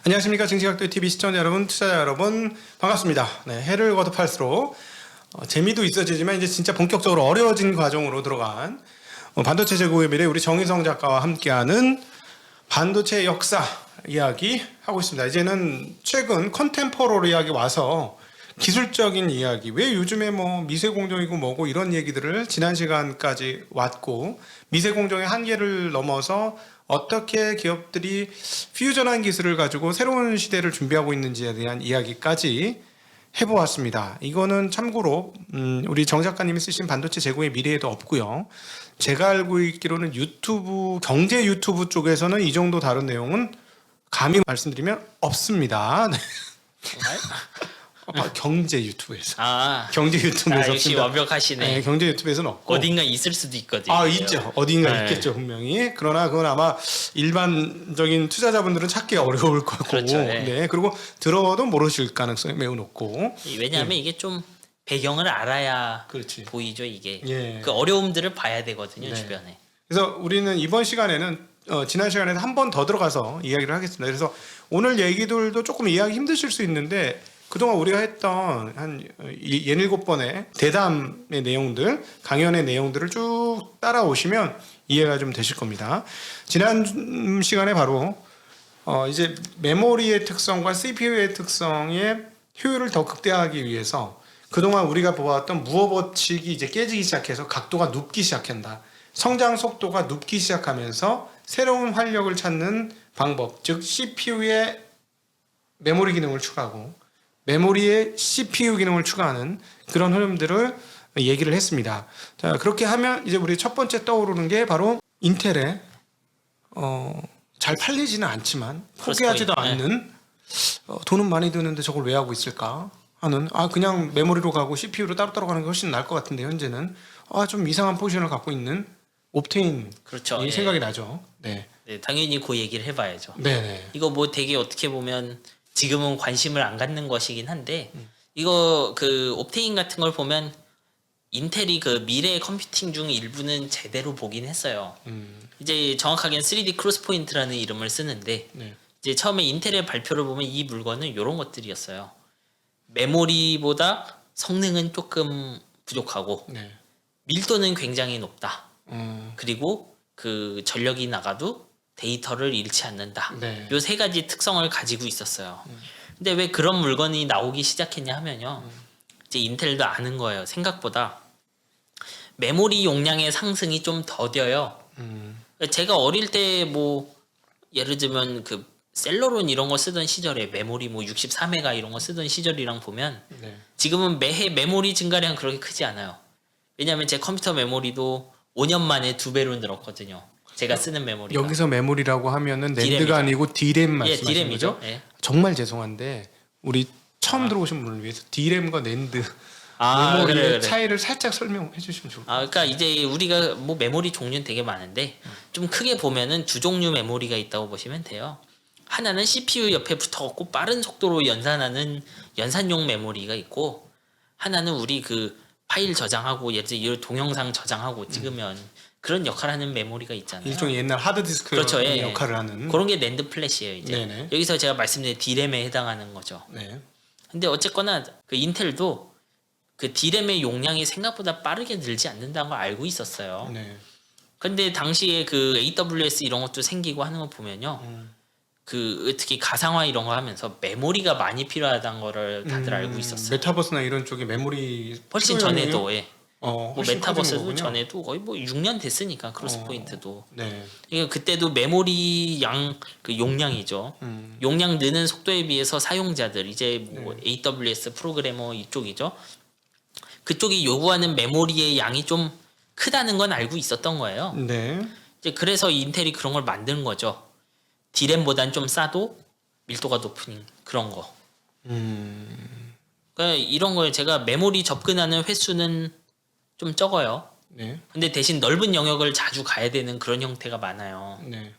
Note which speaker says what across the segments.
Speaker 1: 안녕하십니까. 증시각도의 TV 시청자 여러분, 투자자 여러분, 반갑습니다. 네, 해를 거듭할수록 재미도 있어지지만 이제 진짜 본격적으로 어려워진 과정으로 들어간 반도체 재고의 미래, 우리 정희성 작가와 함께하는 반도체 역사 이야기 하고 있습니다. 이제는 최근 컨템포러리하게 와서 기술적인 이야기, 왜 요즘에 뭐 미세공정이고 뭐고 이런 얘기들을 지난 시간까지 왔고, 미세공정의 한계를 넘어서 어떻게 기업들이 퓨전한 기술을 가지고 새로운 시대를 준비하고 있는지에 대한 이야기까지 해보았습니다. 이거는 참고로 우리 정 작가님이 쓰신 반도체 재고의 미래에도 없고요. 제가 알고 있기로는 유튜브, 경제 유튜브 쪽에서는 이 정도 다른 내용은 감히 말씀드리면 없습니다. 네. 경제 유튜브에서. 경제 유튜브에서
Speaker 2: 역시
Speaker 1: 없습니다.
Speaker 2: 완벽하시네.
Speaker 1: 네, 경제 유튜브에서는 없고.
Speaker 2: 어딘가 있을 수도 있거든요.
Speaker 1: 있죠. 어딘가
Speaker 2: 네.
Speaker 1: 있겠죠, 분명히. 그러나 그건 아마 일반적인 투자자분들은 찾기 어려울 거고.
Speaker 2: 그렇죠, 네.
Speaker 1: 네. 그리고 들어도 모르실 가능성이 매우 높고.
Speaker 2: 왜냐하면 이게 좀 배경을 알아야
Speaker 1: 그렇지.
Speaker 2: 보이죠, 이게.
Speaker 1: 예.
Speaker 2: 그 어려움들을 봐야 되거든요,
Speaker 1: 네.
Speaker 2: 주변에.
Speaker 1: 그래서 우리는 이번 시간에는 지난 시간에는 한 번 더 들어가서 이야기를 하겠습니다. 그래서 오늘 얘기들도 조금 이해하기 힘드실 수 있는데, 그동안 우리가 했던 한 67번의 대담의 내용들, 강연의 내용들을 쭉 따라오시면 이해가 좀 되실 겁니다. 지난 시간에 바로 이제 메모리의 특성과 CPU의 특성의 효율을 더 극대화하기 위해서 그동안 우리가 보았던 무어 법칙이 이제 깨지기 시작해서 각도가 눕기 시작한다. 성장 속도가 눕기 시작하면서 새로운 활력을 찾는 방법, 즉 CPU의 메모리 기능을 추가하고 메모리에 CPU 기능을 추가하는 그런 흐름들을 얘기를 했습니다. 자, 그렇게 하면 이제 우리 첫 번째 떠오르는 게 바로 인텔의 잘 팔리지는 않지만 포기하지도 않는 돈은 많이 드는데 저걸 왜 하고 있을까 하는, 그냥 메모리로 가고 CPU로 따로따로 가는 게 훨씬 나을 것 같은데 현재는 좀 이상한 포지션을 갖고 있는 옵테인,
Speaker 2: 그렇죠.
Speaker 1: 이
Speaker 2: 예.
Speaker 1: 생각이 나죠. 네.
Speaker 2: 네, 당연히 그 얘기를 해봐야죠.
Speaker 1: 네네.
Speaker 2: 이거 뭐 되게 어떻게 보면 지금은 관심을 안 갖는 것이긴 한데 이거 그 옵테인 같은 걸 보면 인텔이 그 미래 컴퓨팅 중 일부는 제대로 보긴 했어요. 이제 정확하게는 3D 크로스 포인트라는 이름을 쓰는데
Speaker 1: 네.
Speaker 2: 이제 처음에 인텔의 발표를 보면 이 물건은 이런 것들이었어요. 메모리보다 성능은 조금 부족하고
Speaker 1: 네.
Speaker 2: 밀도는 굉장히 높다.
Speaker 1: 음,
Speaker 2: 그리고 그 전력이 나가도 데이터를 잃지 않는다.
Speaker 1: 네.
Speaker 2: 요 세 가지 특성을 가지고 있었어요. 근데 왜 그런 물건이 나오기 시작했냐 하면요. 이제 인텔도 아는 거예요. 생각보다 메모리 용량의 상승이 좀 더뎌요. 제가 어릴 때 뭐 예를 들면 그 셀러론 이런 거 쓰던 시절에 메모리 뭐 64메가 이런 거 쓰던 시절이랑 보면
Speaker 1: 네.
Speaker 2: 지금은 매해 메모리 증가량 그렇게 크지 않아요. 왜냐하면 제 컴퓨터 메모리도 5년 만에 2배로 늘었거든요. 제가 쓰는 메모리가.
Speaker 1: 여기서 메모리라고 하면은
Speaker 2: D램이죠.
Speaker 1: 랜드가 아니고 D램
Speaker 2: 예,
Speaker 1: 말씀하시는
Speaker 2: D램이죠.
Speaker 1: 거죠?
Speaker 2: 예.
Speaker 1: 정말 죄송한데 우리 처음 들어오신 분을 위해서 D램과 랜드 메모리의
Speaker 2: 그래.
Speaker 1: 차이를 살짝 설명해 주시면 좋을 것 같아요.
Speaker 2: 그러니까 이제 우리가 뭐 메모리 종류는 되게 많은데 좀 크게 보면은 두 종류 메모리가 있다고 보시면 돼요. 하나는 CPU 옆에 붙어갖고 빠른 속도로 연산하는 연산용 메모리가 있고, 하나는 우리 그 파일 저장하고 예를 들어 동영상 저장하고 찍으면 그런 역할하는 메모리가 있잖아요.
Speaker 1: 일종의 옛날 하드디스크
Speaker 2: 그렇죠, 예.
Speaker 1: 역할을 하는.
Speaker 2: 그런 게 랜드 플래시예요. 이제
Speaker 1: 네네.
Speaker 2: 여기서 제가 말씀드린 D램에 해당하는 거죠.
Speaker 1: 네.
Speaker 2: 근데 어쨌거나 그 인텔도 그 D램의 용량이 생각보다 빠르게 늘지 않는다는 걸 알고 있었어요.
Speaker 1: 네.
Speaker 2: 근데 당시에 그 AWS 이런 것도 생기고 하는 거 보면요. 그 특히 가상화 이런 거 하면서 메모리가 많이 필요하다는 거를 다들 알고 있었어요.
Speaker 1: 메타버스나 이런 쪽에 메모리
Speaker 2: 훨씬
Speaker 1: 필요량이,
Speaker 2: 전에도 뭐
Speaker 1: 훨씬
Speaker 2: 메타버스도
Speaker 1: 커지는 거군요.
Speaker 2: 전에도 거의 뭐 6년 됐으니까 크로스 포인트도.
Speaker 1: 네.
Speaker 2: 그러니까 그때도 메모리 양 그 용량이죠. 용량 느는 속도에 비해서 사용자들 이제 뭐 AWS 프로그래머 이쪽이죠. 그쪽이 요구하는 메모리의 양이 좀 크다는 건 알고 있었던 거예요.
Speaker 1: 네.
Speaker 2: 이제 그래서 인텔이 그런 걸 만든 거죠. D램보단 좀 싸도 밀도가 높은 그런 거. 그러니까 이런 걸 제가 메모리 접근하는 횟수는 좀 적어요.
Speaker 1: 네.
Speaker 2: 근데 대신 넓은 영역을 자주 가야 되는 그런 형태가 많아요.
Speaker 1: 네.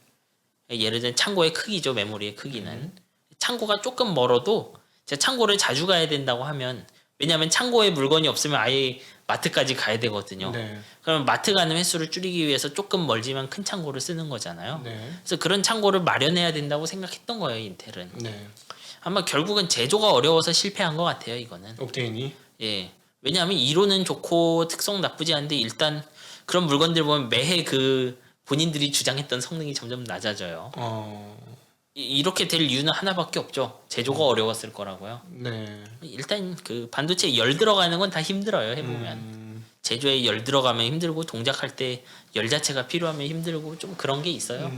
Speaker 2: 예를 들면 창고의 크기죠. 메모리의 크기는. 창고가 조금 멀어도 제가 창고를 자주 가야 된다고 하면, 왜냐하면 창고에 물건이 없으면 아예 마트까지 가야 되거든요.
Speaker 1: 네.
Speaker 2: 그럼 마트 가는 횟수를 줄이기 위해서 조금 멀지만 큰 창고를 쓰는 거잖아요.
Speaker 1: 네.
Speaker 2: 그래서 그런 창고를 마련해야 된다고 생각했던 거예요, 인텔은.
Speaker 1: 네.
Speaker 2: 아마 결국은 제조가 어려워서 실패한 것 같아요, 이거는.
Speaker 1: 옵테인이.
Speaker 2: 예. 왜냐하면 이론은 좋고 특성 나쁘지 않은데 일단 그런 물건들 보면 매해 그 본인들이 주장했던 성능이 점점 낮아져요. 이렇게 될 이유는 하나밖에 없죠. 제조가 어려웠을 거라고요.
Speaker 1: 네.
Speaker 2: 일단 그 반도체 열 들어가는 건 다 힘들어요, 해보면. 제조에 열 들어가면 힘들고 동작할 때 열 자체가 필요하면 힘들고 좀 그런 게 있어요.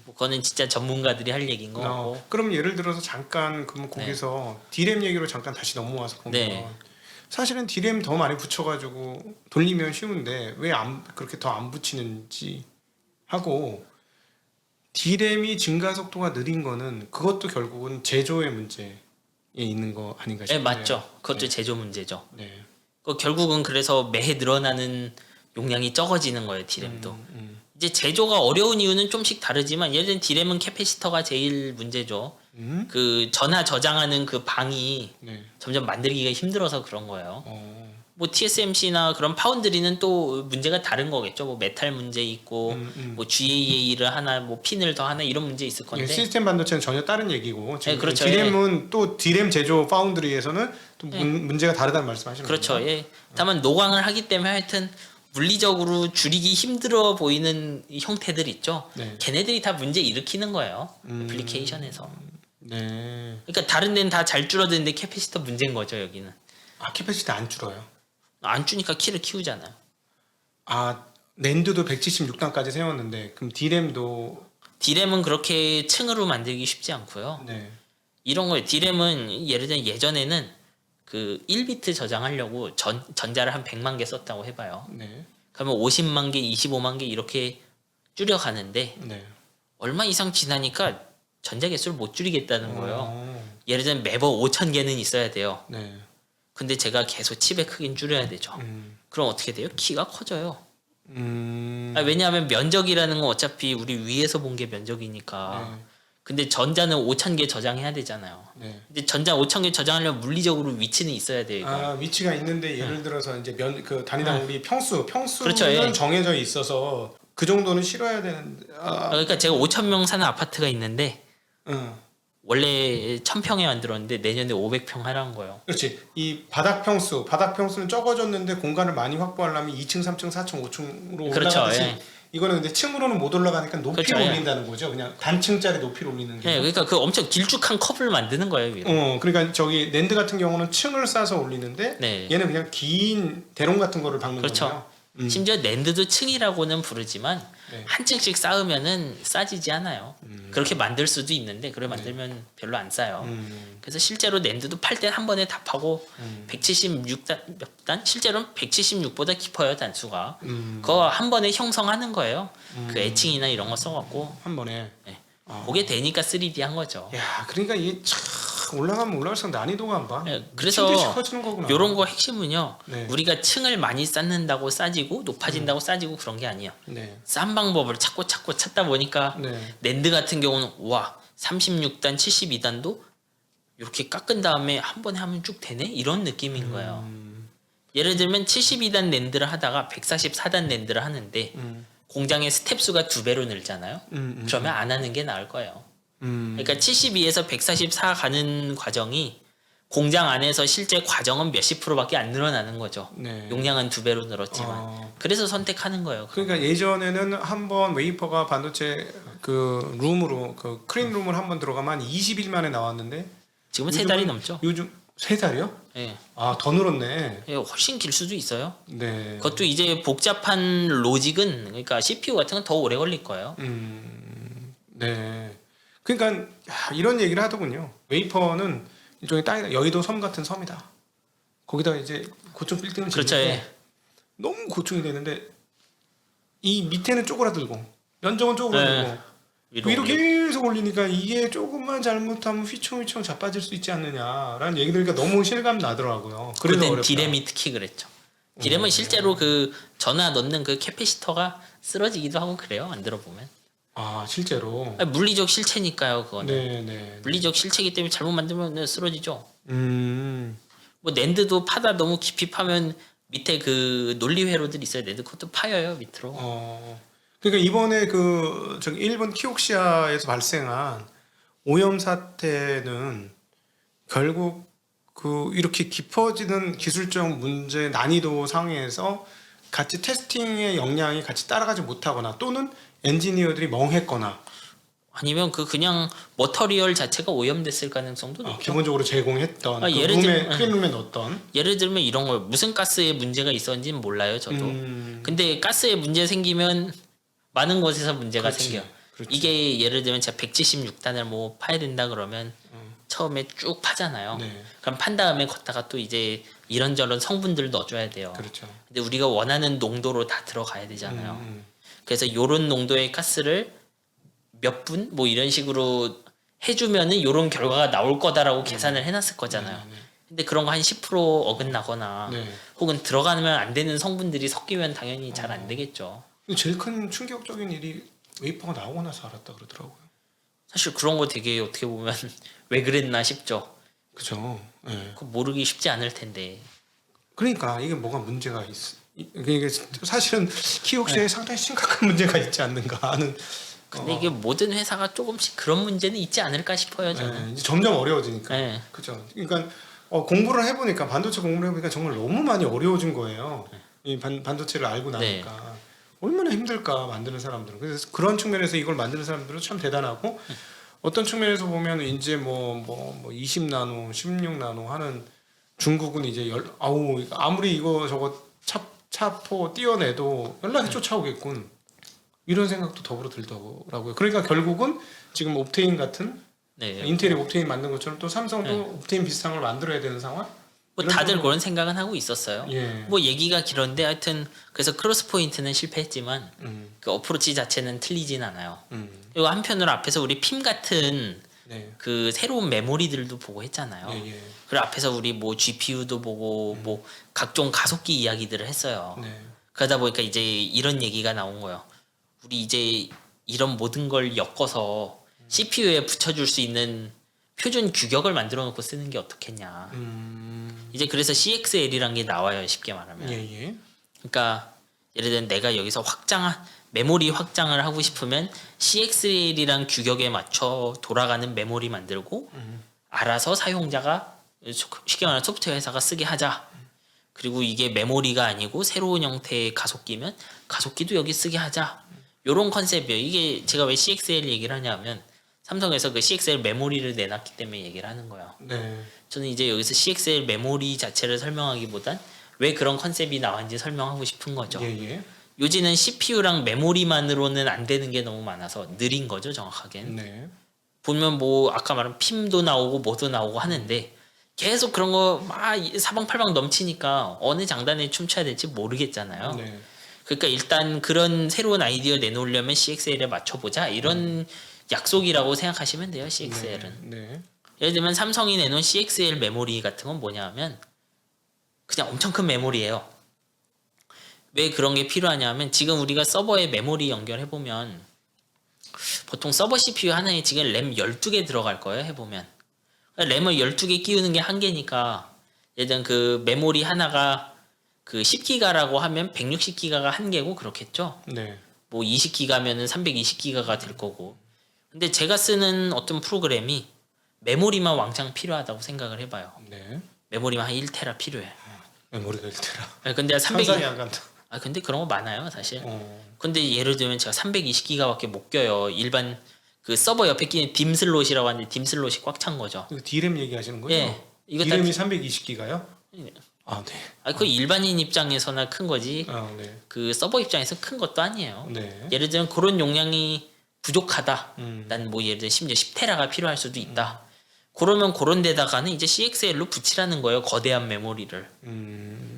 Speaker 2: 뭐 그거는 진짜 전문가들이 할 얘기인 거 같고.
Speaker 1: 그럼 예를 들어서 잠깐 그럼 거기서 디램 얘기로 잠깐 다시 넘어와서 보면
Speaker 2: 네.
Speaker 1: 사실은 디램 더 많이 붙여가지고 돌리면 쉬운데 왜 그렇게 더 안 붙이는지 하고 디램이 증가 속도가 느린 거는 그것도 결국은 제조의 문제에 있는 거 아닌가
Speaker 2: 네,
Speaker 1: 싶어요.
Speaker 2: 맞죠. 그것도
Speaker 1: 네.
Speaker 2: 제조 문제죠.
Speaker 1: 네.
Speaker 2: 결국은 그래서 매해 늘어나는 용량이 적어지는 거예요, 디램도. 이제 제조가 어려운 이유는 좀씩 다르지만 예를 들면 디램은 캐패시터가 제일 문제죠. 그 전화 저장하는 그 방이
Speaker 1: 네.
Speaker 2: 점점 만들기가 힘들어서 그런 거예요.
Speaker 1: 어.
Speaker 2: 뭐 TSMC나 그런 파운드리는 또 문제가 다른 거겠죠. 뭐 메탈 문제 있고 뭐 GAA를 하나 뭐 핀을 더 하나 이런 문제 있을 건데.
Speaker 1: 시스템 반도체는 전혀 다른 얘기고 지금
Speaker 2: 네, 그렇죠.
Speaker 1: 디램은 또 디램 제조 파운드리에서는 또 문제가 다르다는 말씀하시는 거죠.
Speaker 2: 그렇죠. 예. 다만 노광을 하기 때문에 하여튼 물리적으로 줄이기 힘들어 보이는 이 형태들 있죠.
Speaker 1: 네.
Speaker 2: 걔네들이 다 문제 일으키는 거예요. 애플리케이션에서.
Speaker 1: 네.
Speaker 2: 그러니까 다른 데는 다 잘 줄어드는데 캐패시터 문제인 거죠, 여기는.
Speaker 1: 캐패시티 안 줄어요.
Speaker 2: 안 주니까 키를 키우잖아요.
Speaker 1: 낸드도 176단까지 세웠는데 그럼 디램도
Speaker 2: 디램은 그렇게 층으로 만들기 쉽지 않고요.
Speaker 1: 네.
Speaker 2: 이런 거예요. 디램은 예를 들면 예전에는 그 1비트 저장하려고 전자를 한 100만 개 썼다고 해봐요.
Speaker 1: 네.
Speaker 2: 그러면 50만 개, 25만 개 이렇게 줄여가는데
Speaker 1: 네.
Speaker 2: 얼마 이상 지나니까 전자 개수를 못 줄이겠다는 거예요.
Speaker 1: 어.
Speaker 2: 예를 들면 매번 5천 개는 있어야 돼요.
Speaker 1: 네.
Speaker 2: 근데 제가 계속 칩의 크기는 줄여야 되죠. 그럼 어떻게 돼요? 키가 커져요. 왜냐하면 면적이라는 건 어차피 우리 위에서 본 게 면적이니까.
Speaker 1: 네.
Speaker 2: 근데 전자는 5천 개 저장해야 되잖아요.
Speaker 1: 네.
Speaker 2: 근데 전자 5천 개 저장하려면 물리적으로 위치는 있어야 돼요. 이거.
Speaker 1: 위치가 있는데 예를 들어서 이제 그 단위당 우리 평수는
Speaker 2: 그렇죠, 예.
Speaker 1: 정해져 있어서 그 정도는 실어야 되는.
Speaker 2: 그러니까 제가 5천 명 사는 아파트가 있는데
Speaker 1: 응.
Speaker 2: 원래 1,000평에 만들었는데 내년에 500평 하라는 거예요.
Speaker 1: 그렇지. 이 바닥 평수는 적어졌는데 공간을 많이 확보하려면 2층, 3층, 4층, 5층으로
Speaker 2: 그렇죠,
Speaker 1: 올라가듯이
Speaker 2: 예.
Speaker 1: 이거는 근데 층으로는 못 올라가니까 높이를
Speaker 2: 그렇죠, 예.
Speaker 1: 올린다는 거죠. 그냥 단층짜리 높이를 올리는 게.
Speaker 2: 네, 그러니까 그 엄청 길쭉한 컵을 만드는 거예요. 위로.
Speaker 1: 그러니까 저기 낸드 같은 경우는 층을 싸서 올리는데
Speaker 2: 네.
Speaker 1: 얘는 그냥 긴 대롱 같은 거를 박는
Speaker 2: 그렇죠.
Speaker 1: 거예요.
Speaker 2: 심지어 낸드도 층이라고는 부르지만
Speaker 1: 네.
Speaker 2: 한 층씩 쌓으면은 싸지지 않아요. 그렇게 만들 수도 있는데 그걸 만들면 별로 안 싸요. 그래서 실제로 낸드도 팔 때 한 번에 다 파고 176단 몇 단? 실제로는 176보다 깊어요 단수가. 그거 한 번에 형성하는 거예요. 그 애칭이나 이런 거 써갖고
Speaker 1: 한 번에.
Speaker 2: 네. 그게 되니까 3D 한 거죠.
Speaker 1: 야, 그러니까 이게 참 올라가면 올라갈수록 난이도가 안 봐.
Speaker 2: 네, 그래서
Speaker 1: 미친 듯이 커지는 거구나.
Speaker 2: 요런 거 핵심은요.
Speaker 1: 네.
Speaker 2: 우리가 층을 많이 쌓는다고 싸지고 높아진다고 싸지고 그런 게 아니에요.
Speaker 1: 네.
Speaker 2: 싼 방법을 찾고 찾다 보니까
Speaker 1: 네.
Speaker 2: 낸드 같은 경우는 와 36단 72단도 이렇게 깎은 다음에 한 번에 하면 쭉 되네 이런 느낌인 거예요. 예를 들면 72단 낸드를 하다가 144단 낸드를 하는데 공장의 스텝 수가 2배로 늘잖아요. 그러면 안 하는 게 나을 거예요. 그러니까 72에서 144 가는 과정이 공장 안에서 실제 과정은 몇십 프로밖에 안 늘어나는 거죠.
Speaker 1: 네.
Speaker 2: 용량은 2배로 늘었지만. 그래서 선택하는 거예요.
Speaker 1: 그러니까 예전에는 한번 웨이퍼가 반도체 그 룸으로 그 클린 룸을 한번 들어가면 한 20일 만에 나왔는데
Speaker 2: 지금은 3달이 넘죠.
Speaker 1: 요즘 3달이요?
Speaker 2: 예.
Speaker 1: 더 늘었네.
Speaker 2: 예, 훨씬 길 수도 있어요.
Speaker 1: 네.
Speaker 2: 그것도 이제 복잡한 로직은 그러니까 CPU 같은 건 더 오래 걸릴 거예요.
Speaker 1: 네. 그러니까 이런 얘기를 하더군요. 웨이퍼는 일종의 땅이다. 여의도 섬 같은 섬이다. 거기다 이제 고층 빌딩을
Speaker 2: 그렇죠.
Speaker 1: 짓는데
Speaker 2: 예.
Speaker 1: 너무 고층이 되는데 이 밑에는 쪼그라들고 면적은 쪼그라들고 위로 계속 올리니까 이게 조금만 잘못하면 휘청휘청 자빠질 수 있지 않느냐라는 얘기 들으니까 너무 실감 나더라고요. 그래서
Speaker 2: 그땐
Speaker 1: 어렵다.
Speaker 2: 디램이 특히 그랬죠. 디램은 실제로 그 전화 넣는 그 캐패시터가 쓰러지기도 하고 그래요. 안 들어보면.
Speaker 1: 실제로.
Speaker 2: 아니, 물리적 실체니까요. 그거는.
Speaker 1: 네.
Speaker 2: 물리적 실체이기 때문에 잘못 만들면 쓰러지죠.
Speaker 1: 음.
Speaker 2: 뭐 낸드도 파다 너무 깊이 파면 밑에 그 논리 회로들 있어요. 네드코드 파여요 밑으로.
Speaker 1: 그러니까 이번에 그 저기 일본 키옥시아에서 발생한 오염 사태는 결국 그 이렇게 깊어지는 기술적 문제 난이도 상에서 같이 테스팅의 역량이 같이 따라가지 못하거나 또는 엔지니어들이 멍했거나
Speaker 2: 아니면 그 그냥 머터리얼 자체가 오염됐을 가능성도 높죠.
Speaker 1: 기본적으로 제공했던 그
Speaker 2: 예를
Speaker 1: 룸에
Speaker 2: 들-
Speaker 1: 클린룸에 넣었던
Speaker 2: 예를 들면 이런 걸 무슨 가스에 문제가 있었는지는 몰라요 저도. 근데 가스에 문제 생기면 많은 곳에서 문제가
Speaker 1: 그렇지,
Speaker 2: 생겨.
Speaker 1: 그렇지.
Speaker 2: 이게 예를 들면 제가 176단을 뭐 파야 된다 그러면 처음에 쭉 파잖아요.
Speaker 1: 네.
Speaker 2: 그럼 판 다음에 걷다가 또 이제 이런저런 성분들 넣어줘야 돼요.
Speaker 1: 그렇죠.
Speaker 2: 근데 우리가 원하는 농도로 다 들어가야 되잖아요.
Speaker 1: 음.
Speaker 2: 그래서 요런 농도의 가스를 몇 분 뭐 이런 식으로 해주면은 요런 결과가 나올 거다라고 계산을 해놨을 거잖아요.
Speaker 1: 네.
Speaker 2: 근데 그런 거 한 10% 어긋나거나
Speaker 1: 네.
Speaker 2: 혹은 들어가면 안 되는 성분들이 섞이면 당연히 잘 안 되겠죠.
Speaker 1: 근데 제일 큰 충격적인 일이 웨이퍼가 나오고 나서 알았다 그러더라고요.
Speaker 2: 사실 그런 거 되게 어떻게 보면 왜 그랬나 싶죠.
Speaker 1: 그죠. 네.
Speaker 2: 그거 모르기 쉽지 않을 텐데.
Speaker 1: 그러니까 이게 뭐가 문제가 이게 사실은 키옥시에 상당히 심각한 문제가 있지 않는가 하는.
Speaker 2: 근데 이게 모든 회사가 조금씩 그런 문제는 있지 않을까 싶어요 저는.
Speaker 1: 이제 점점 어려워지니까.
Speaker 2: 네.
Speaker 1: 그죠. 그러니까 공부를 해보니까 반도체 공부를 해보니까 정말 너무 많이 어려워진 거예요. 이 반도체를 알고 나니까 얼마나 힘들까 만드는 사람들은. 그래서 그런 측면에서 이걸 만드는 사람들은 참 대단하고 어떤 측면에서 보면 이제 뭐 20나노, 16나노 하는 중국은 이제 아무리 이거 저거 차포 띄어내도 연락이 쫓아오겠군. 이런 생각도 더불어 들더라고요. 그러니까 결국은 지금 옵테인 같은
Speaker 2: 네.
Speaker 1: 인텔이 옵테인 만든 것처럼 또 삼성도
Speaker 2: 네.
Speaker 1: 옵테인 비슷한 걸 만들어야 되는 상황?
Speaker 2: 뭐
Speaker 1: 이런
Speaker 2: 다들
Speaker 1: 식으로-
Speaker 2: 그런 생각은 하고 있었어요.
Speaker 1: 예.
Speaker 2: 뭐 얘기가 길었는데 하여튼 그래서 크로스 포인트는 실패했지만
Speaker 1: 그
Speaker 2: 어프로치 자체는 틀리진 않아요.
Speaker 1: 음.
Speaker 2: 그리고 한편으로 앞에서 우리 핌 같은
Speaker 1: 네.
Speaker 2: 그 새로운 메모리들도 보고 했잖아요.
Speaker 1: 예.
Speaker 2: 그리고 앞에서 우리 뭐 GPU도 보고 뭐 각종 가속기 이야기들을 했어요.
Speaker 1: 네.
Speaker 2: 그러다 보니까 이제 이런 얘기가 나온 거예요. 우리 이제 이런 모든 걸 엮어서 CPU에 붙여줄 수 있는 표준 규격을 만들어 놓고 쓰는 게 어떻겠냐. 이제 그래서 CXL이란 게 나와요. 쉽게 말하면.
Speaker 1: 예.
Speaker 2: 그러니까 예를 들면 내가 여기서 메모리 확장을 하고 싶으면 CXL이란 규격에 맞춰 돌아가는 메모리 만들고 알아서 사용자가 쉽게 말하면 소프트웨어 회사가 쓰게 하자. 그리고 이게 메모리가 아니고 새로운 형태의 가속기면 가속기도 여기 쓰게 하자. 요런 컨셉이에요. 이게 제가 왜 CXL 얘기를 하냐면 삼성에서 그 CXL 메모리를 내놨기 때문에 얘기를 하는 거예요.
Speaker 1: 네.
Speaker 2: 저는 이제 여기서 CXL 메모리 자체를 설명하기보단 왜 그런 컨셉이 나왔는지 설명하고 싶은 거죠.
Speaker 1: 예.
Speaker 2: 요지는 CPU랑 메모리만으로는 안 되는 게 너무 많아서 느린 거죠, 정확하게는.
Speaker 1: 네.
Speaker 2: 보면 뭐 아까 말한 핌도 나오고 뭐도 나오고 하는데 계속 그런 거 막 사방팔방 넘치니까 어느 장단에 춤춰야 될지 모르겠잖아요.
Speaker 1: 네.
Speaker 2: 그러니까 일단 그런 새로운 아이디어 내놓으려면 CXL에 맞춰보자 이런 약속이라고 생각하시면 돼요. CXL은.
Speaker 1: 네.
Speaker 2: 예를 들면 삼성이 내놓은 CXL 메모리 같은 건 뭐냐 하면 그냥 엄청 큰 메모리예요. 왜 그런 게 필요하냐면 지금 우리가 서버에 메모리 연결해보면 보통 서버 CPU 하나에 지금 램 12개 들어갈 거예요. 해보면 램을 12개 끼우는 게 한계니까 예를 들면 그 메모리 하나가 그 10기가라고 하면 160기가가 한계고 그렇겠죠.
Speaker 1: 네.
Speaker 2: 뭐 20기가면은 320기가가 될 거고. 근데 제가 쓰는 어떤 프로그램이 메모리만 왕창 필요하다고 생각을 해봐요.
Speaker 1: 네.
Speaker 2: 메모리만 한 1테라 필요해.
Speaker 1: 메모리가 1테라.
Speaker 2: 아니, 근데 300이
Speaker 1: 상상이 안 간다.
Speaker 2: 근데 그런 거 많아요, 사실.
Speaker 1: 어.
Speaker 2: 근데 예를 들면 제가 320기가밖에 못 껴요. 일반 그 서버 옆에 끼는 딤 슬롯이라고 하는데 딤 슬롯이 꽉 찬 거죠.
Speaker 1: 이거 D램 얘기하시는 거죠?
Speaker 2: 예. 이거
Speaker 1: D램이 320기가요?
Speaker 2: 예.
Speaker 1: 아, 네.
Speaker 2: 그 일반인 입장에서나 큰 거지.
Speaker 1: 네.
Speaker 2: 그 서버 입장에서 큰 것도 아니에요.
Speaker 1: 네.
Speaker 2: 예를 들면 그런 용량이 부족하다.
Speaker 1: 음.
Speaker 2: 난 뭐 예를 들면 심지어 10테라가 필요할 수도 있다. 그러면 그런 데다가는 이제 CXL로 붙이라는 거예요. 거대한 메모리를.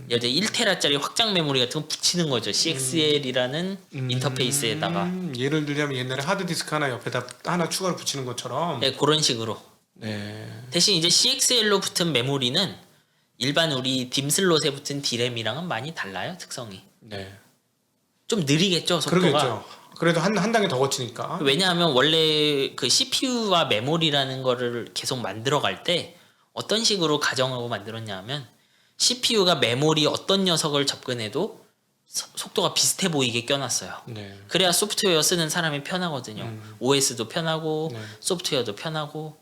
Speaker 2: 예를 들어 1테라짜리 확장 메모리 같은 거 붙이는 거죠. CXL이라는 인터페이스에다가.
Speaker 1: 예를 들자면 옛날에 하드디스크 하나 옆에다 하나 추가로 붙이는 것처럼.
Speaker 2: 네, 그런 식으로.
Speaker 1: 네.
Speaker 2: 대신 이제 CXL로 붙은 메모리는 일반 우리 딤 슬롯에 붙은 D램이랑은 많이 달라요. 특성이.
Speaker 1: 네.
Speaker 2: 좀 느리겠죠. 속도가.
Speaker 1: 그러겠죠. 그래도 한 단계 더 거치니까.
Speaker 2: 왜냐하면 원래 그 CPU와 메모리라는 거를 계속 만들어 갈 때 어떤 식으로 가정하고 만들었냐면 CPU가 메모리 어떤 녀석을 접근해도 속도가 비슷해 보이게 껴놨어요.
Speaker 1: 네.
Speaker 2: 그래야 소프트웨어 쓰는 사람이 편하거든요. OS도 편하고
Speaker 1: 네.
Speaker 2: 소프트웨어도 편하고.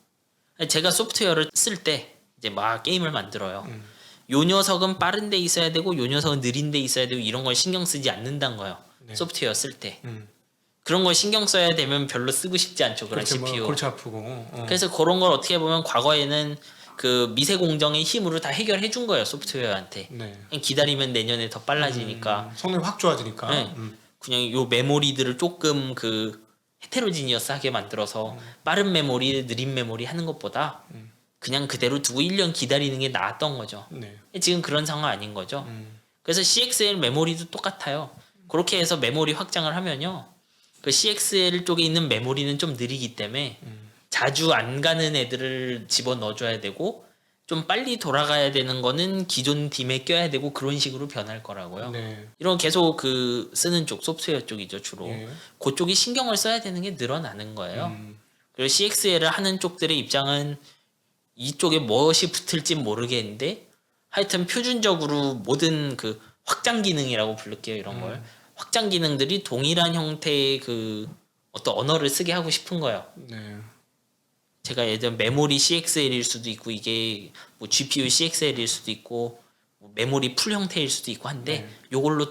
Speaker 2: 제가 소프트웨어를 쓸 때 이제 막 게임을 만들어요. 요 녀석은 빠른 데 있어야 되고 요 녀석은 느린 데 있어야 되고 이런 걸 신경 쓰지 않는다는 거예요.
Speaker 1: 네.
Speaker 2: 소프트웨어 쓸 때.
Speaker 1: 음.
Speaker 2: 그런 걸 신경 써야 되면 별로 쓰고 싶지 않죠. 그런
Speaker 1: 그렇죠. 뭐
Speaker 2: CPU.
Speaker 1: 골치 아프고.
Speaker 2: 그래서 그런 걸 어떻게 보면 과거에는 그 미세 공정의 힘으로 다 해결해 준 거예요. 소프트웨어한테.
Speaker 1: 네.
Speaker 2: 그냥 기다리면 내년에 더 빨라지니까.
Speaker 1: 성능이 확 좋아지니까.
Speaker 2: 네. 그냥 요 메모리들을 조금 그 헤테로지니어스하게 만들어서 빠른 메모리, 느린 메모리 하는 것보다 그냥 그대로 두고 1년 기다리는 게 나았던 거죠.
Speaker 1: 네.
Speaker 2: 지금 그런 상황 아닌 거죠. 그래서 CXL 메모리도 똑같아요. 그렇게 해서 메모리 확장을 하면요. 그 CXL 쪽에 있는 메모리는 좀 느리기 때문에 자주 안 가는 애들을 집어 넣어줘야 되고 좀 빨리 돌아가야 되는 거는 기존 딤에 껴야 되고 그런 식으로 변할 거라고요.
Speaker 1: 네.
Speaker 2: 이런 계속 그 쓰는 쪽 소프트웨어 쪽이죠 주로.
Speaker 1: 예.
Speaker 2: 그쪽이 신경을 써야 되는 게 늘어나는 거예요. 그리고 CXL을 하는 쪽들의 입장은 이쪽에 무엇이 붙을지 모르겠는데 하여튼 표준적으로 모든 그 확장 기능이라고 부를게요 이런 걸. 확장 기능들이 동일한 형태의 그 어떤 언어를 쓰게 하고 싶은 거예요.
Speaker 1: 네.
Speaker 2: 제가 예전 메모리 CXL일 수도 있고 이게 뭐 GPU CXL일 수도 있고 뭐 메모리 풀 형태일 수도 있고 한데 요걸로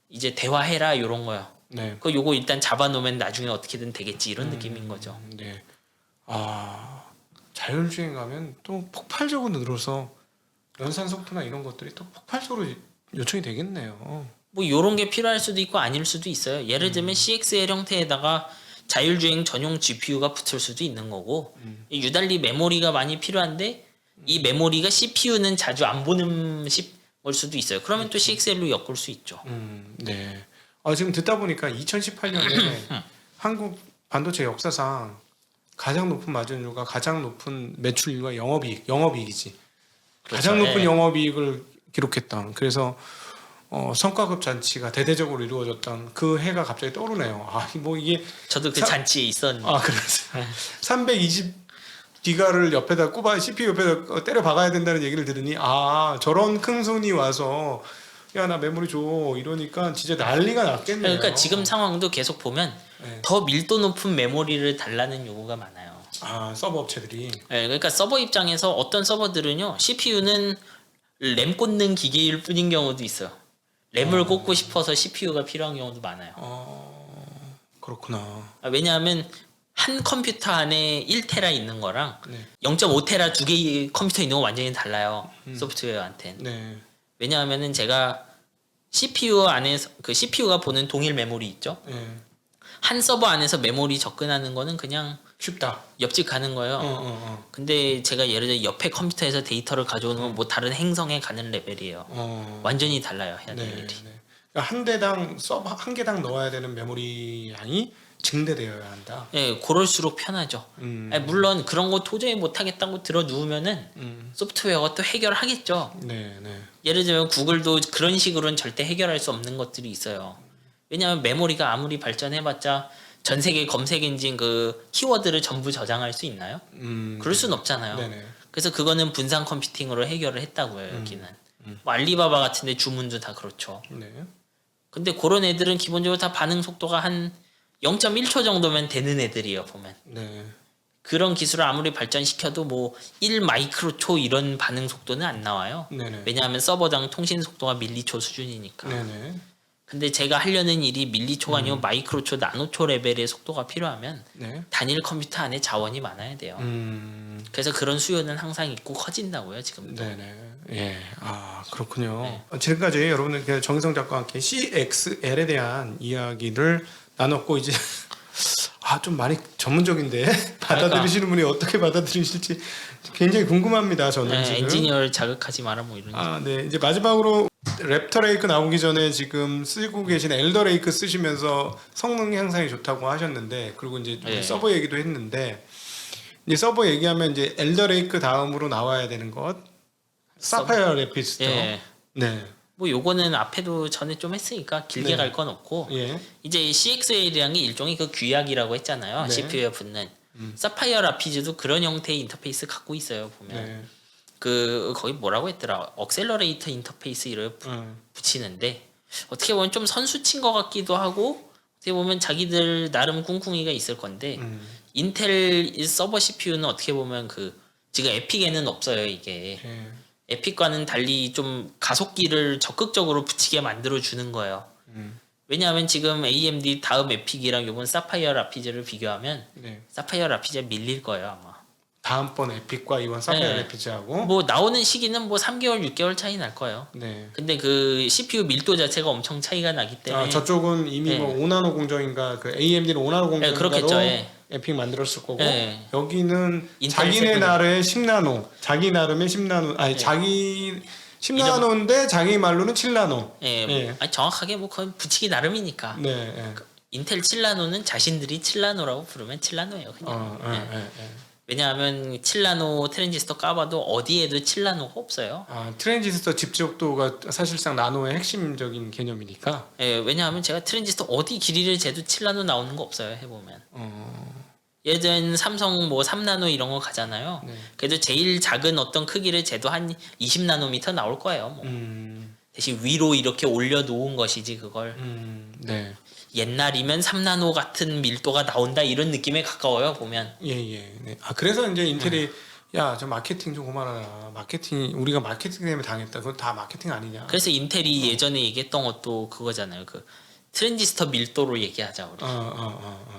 Speaker 2: 이제 대화해라 이런 거요.
Speaker 1: 네.
Speaker 2: 그 요거 일단 잡아놓으면 나중에 어떻게든 되겠지 이런 느낌인 거죠.
Speaker 1: 네. 자율주행 가면 또 폭발적으로 늘어서 연산 속도나 이런 것들이 또 폭발적으로 요청이 되겠네요.
Speaker 2: 뭐 요런 게 필요할 수도 있고 아닐 수도 있어요. 예를 들면 CXL 형태에다가 자율주행 전용 GPU가 붙을 수도 있는 거고 유달리 메모리가 많이 필요한데 이 메모리가 CPU는 자주 안 보는 걸 수도 있어요. 그러면 또 CXL로 엮을 수 있죠.
Speaker 1: 네. 지금 듣다 보니까 2018년에 한국 반도체 역사상 가장 높은 마진율과 가장 높은 매출과 영업이익이지. 가장
Speaker 2: 그렇죠.
Speaker 1: 높은
Speaker 2: 예.
Speaker 1: 영업이익을 기록했던. 그래서 성과급 잔치가 대대적으로 이루어졌던 그 해가 갑자기 떠오르네요. 뭐 이게
Speaker 2: 저도 그 잔치에 있었는데.
Speaker 1: 그래서 320기가를 옆에다 CPU 옆에다 때려 박아야 된다는 얘기를 들으니 저런 큰 손이 와서 야 나 메모리 줘 이러니까 진짜 난리가 났겠네요.
Speaker 2: 그러니까 지금 상황도 계속 보면
Speaker 1: 네.
Speaker 2: 더 밀도 높은 메모리를 달라는 요구가 많아요.
Speaker 1: 서버 업체들이.
Speaker 2: 네, 그러니까 서버 입장에서 어떤 서버들은요 CPU는 램 꽂는 기계일 뿐인 경우도 있어요. 램을 꽂고 싶어서 CPU가 필요한 경우도 많아요.
Speaker 1: 그렇구나.
Speaker 2: 왜냐하면 한 컴퓨터 안에 1테라 있는 거랑
Speaker 1: 네.
Speaker 2: 0.5테라 두 개의 컴퓨터 있는 거 완전히 달라요. 소프트웨어한테는.
Speaker 1: 네.
Speaker 2: 왜냐하면은 제가 CPU 안에서 그 CPU가 보는 동일 메모리 있죠.
Speaker 1: 네.
Speaker 2: 한 서버 안에서 메모리 접근하는 거는 그냥
Speaker 1: 쉽다.
Speaker 2: 옆집 가는 거예요. 근데 제가 예를 들어 옆에 컴퓨터에서 데이터를 가져오는 건 뭐 다른 행성에 가는 레벨이에요. 완전히 달라요 해야 될
Speaker 1: 네.
Speaker 2: 일이.
Speaker 1: 네. 그러니까 한 대당 서버 한 개당 넣어야 되는 메모리 양이 증대되어야 한다.
Speaker 2: 예, 그럴수록 편하죠. 아니, 물론 그런 거 도저히 못하겠다고 들어 누우면은 소프트웨어가 또 해결하겠죠.
Speaker 1: 네, 네.
Speaker 2: 예를 들면 구글도 그런 식으로는 절대 해결할 수 없는 것들이 있어요. 왜냐하면 메모리가 아무리 발전해봤자 전 세계 검색 엔진 그 키워드를 전부 저장할 수 있나요? 그럴 순 없잖아요.
Speaker 1: 네네.
Speaker 2: 그래서 그거는 분산 컴퓨팅으로 해결을 했다고요. 여기는. 뭐 알리바바 같은데 주문도 다 그렇죠.
Speaker 1: 네.
Speaker 2: 근데 그런 애들은 기본적으로 다 반응 속도가 한 0.1초 정도면 되는 애들이에요. 보면.
Speaker 1: 네.
Speaker 2: 그런 기술을 아무리 발전시켜도 뭐 1 마이크로초 이런 반응 속도는 안 나와요.
Speaker 1: 네네.
Speaker 2: 왜냐하면 서버당 통신 속도가 밀리초 수준이니까.
Speaker 1: 네네.
Speaker 2: 근데 제가 하려는 일이 밀리초가 아니고 마이크로초, 나노초 레벨의 속도가 필요하면
Speaker 1: 네.
Speaker 2: 단일 컴퓨터 안에 자원이 많아야 돼요. 그래서 그런 수요는 항상 있고 커진다고요, 지금도.
Speaker 1: 네네. 예. 그렇군요.
Speaker 2: 네.
Speaker 1: 지금까지 여러분들 그 정희성 작가와 함께 CXL에 대한 이야기를 나눴고 이제 좀 많이 전문적인데 받아들이시는 분이 어떻게 받아들이실지 굉장히 궁금합니다. 저는
Speaker 2: 네,
Speaker 1: 지금.
Speaker 2: 엔지니어를 자극하지 마라 뭐 이런.
Speaker 1: 네. 이제 마지막으로 랩터 레이크 나오기 전에 지금 쓰고 계신 엘더 레이크 쓰시면서 성능 향상이 좋다고 하셨는데 그리고 이제
Speaker 2: 네.
Speaker 1: 서버 얘기도 했는데 이제 서버 얘기하면 이제 엘더 레이크 다음으로 나와야 되는 것 사파이어 래피드죠.
Speaker 2: 예.
Speaker 1: 네.
Speaker 2: 뭐 요거는 앞에도 전에 좀 했으니까 길게
Speaker 1: 네.
Speaker 2: 갈 건 없고
Speaker 1: 예.
Speaker 2: 이제 CXL이라는 게 일종의 그 귀약이라고 했잖아요.
Speaker 1: 네.
Speaker 2: CPU에 붙는. 사파이어 라피즈도 그런 형태의 인터페이스 갖고 있어요. 보면.
Speaker 1: 네.
Speaker 2: 거기 뭐라고 했더라? 억셀러레이터 인터페이스를 붙이는데 어떻게 보면 좀 선수친 것 같기도 하고 어떻게 보면 자기들 나름 꿍꿍이가 있을 건데 인텔 서버 CPU는 어떻게 보면 지금 에픽에는 없어요 이게.
Speaker 1: 예.
Speaker 2: 에픽과는 달리 좀 가속기를 적극적으로 붙이게 만들어 주는 거예요. 왜냐하면 지금 AMD 다음 에픽이랑 이번 사파이어 라피즈를 비교하면
Speaker 1: 네.
Speaker 2: 사파이어 라피즈가 밀릴 거예요 아마.
Speaker 1: 다음번 에픽과 이번 사파이어
Speaker 2: 네.
Speaker 1: 에피즈하고
Speaker 2: 뭐 나오는 시기는 뭐 3개월, 6개월 차이 날 거예요.
Speaker 1: 네.
Speaker 2: 근데 CPU 밀도 자체가 엄청 차이가 나기 때문에
Speaker 1: 저쪽은 이미
Speaker 2: 네.
Speaker 1: 뭐 5나노 공정인가 AMD는 5나노 공정인가로
Speaker 2: 그렇겠죠. 예.
Speaker 1: 에픽 만들었을 거고
Speaker 2: 예.
Speaker 1: 여기는
Speaker 2: 인텔
Speaker 1: 자기네
Speaker 2: 세븐은.
Speaker 1: 나라의 10나노, 자기 나름의 10나노, 아니
Speaker 2: 예.
Speaker 1: 자기 10나노인데 자기 말로는 7나노.
Speaker 2: 예.
Speaker 1: 예.
Speaker 2: 아니, 정확하게 뭐 그건 붙이기 나름이니까.
Speaker 1: 네. 예.
Speaker 2: 인텔 7나노는 자신들이 7나노라고 부르면 7나노예요 그냥. 왜냐하면 7나노 트랜지스터 까봐도 어디에도 7나노가 없어요.
Speaker 1: 트랜지스터 집적도가 사실상 나노의 핵심적인 개념이니까.
Speaker 2: 예, 왜냐하면 제가 트랜지스터 어디 길이를 재도 7나노 나오는 거 없어요 해보면. 예를 들면 삼성 뭐 3나노 이런 거 가잖아요.
Speaker 1: 네.
Speaker 2: 그래도 제일 작은 어떤 크기를 재도 한 20나노미터 나올 거예요. 뭐. 대신 위로 이렇게 올려놓은 것이지 그걸.
Speaker 1: 네.
Speaker 2: 옛날이면 3나노 같은 밀도가 나온다 이런 느낌에 가까워요 보면.
Speaker 1: 예. 네. 그래서 이제 인텔이 야, 저 마케팅 좀 그만하라. 우리가 마케팅 때문에 당했다. 그건 다 마케팅 아니냐.
Speaker 2: 그래서 인텔이 예전에 얘기했던 것도 그거잖아요. 트랜지스터 밀도로 얘기하자 우리.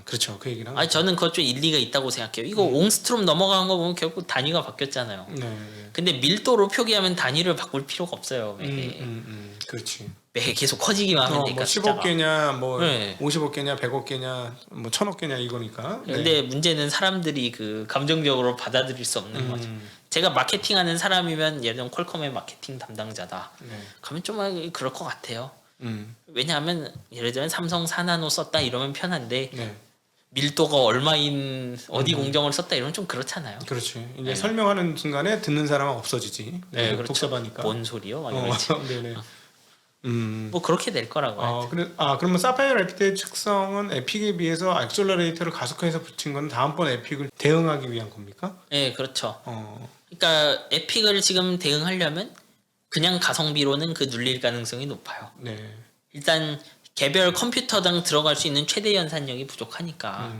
Speaker 1: 그렇죠. 그 얘기랑.
Speaker 2: 저는 그것 좀 일리가 있다고 생각해요. 이거 옹스트롬 넘어간 거 보면 결국 단위가 바뀌었잖아요.
Speaker 1: 네.
Speaker 2: 근데 밀도로 표기하면 단위를 바꿀 필요가 없어요.
Speaker 1: 그렇지.
Speaker 2: 매해 계속 커지기만 하면 되니까.
Speaker 1: 뭐 10억개냐, 뭐
Speaker 2: 네.
Speaker 1: 50억개냐, 100억개냐, 뭐 1000억개냐 이거니까. 네.
Speaker 2: 근데 문제는 사람들이 감정적으로 받아들일 수 없는 거죠. 제가 마케팅하는 사람이면 예를 들면 퀄컴의 마케팅 담당자다.
Speaker 1: 네.
Speaker 2: 그러면 좀 그럴 것 같아요.
Speaker 1: 음.
Speaker 2: 왜냐하면 예를 들면 삼성 4나노 썼다 이러면 편한데
Speaker 1: 네.
Speaker 2: 밀도가 얼마인 어디 공정을 썼다 이러면 좀 그렇잖아요.
Speaker 1: 그렇지. 이제
Speaker 2: 네.
Speaker 1: 설명하는 순간에 듣는 사람은 없어지지.
Speaker 2: 네, 그렇죠.
Speaker 1: 독서하니까.
Speaker 2: 뭔 소리요? 막 이러지.
Speaker 1: 네네.
Speaker 2: 뭐 그렇게 될 거라고요.
Speaker 1: 그러면 사파이어 에픽의 특성은 에픽에 비해서 액셀러레이터를 가속화해서 붙인 건 다음번 에픽을 대응하기 위한 겁니까?
Speaker 2: 네, 그렇죠. 그러니까 에픽을 지금 대응하려면 그냥 가성비로는 눌릴 가능성이 높아요.
Speaker 1: 네.
Speaker 2: 일단 개별 컴퓨터당 들어갈 수 있는 최대 연산력이 부족하니까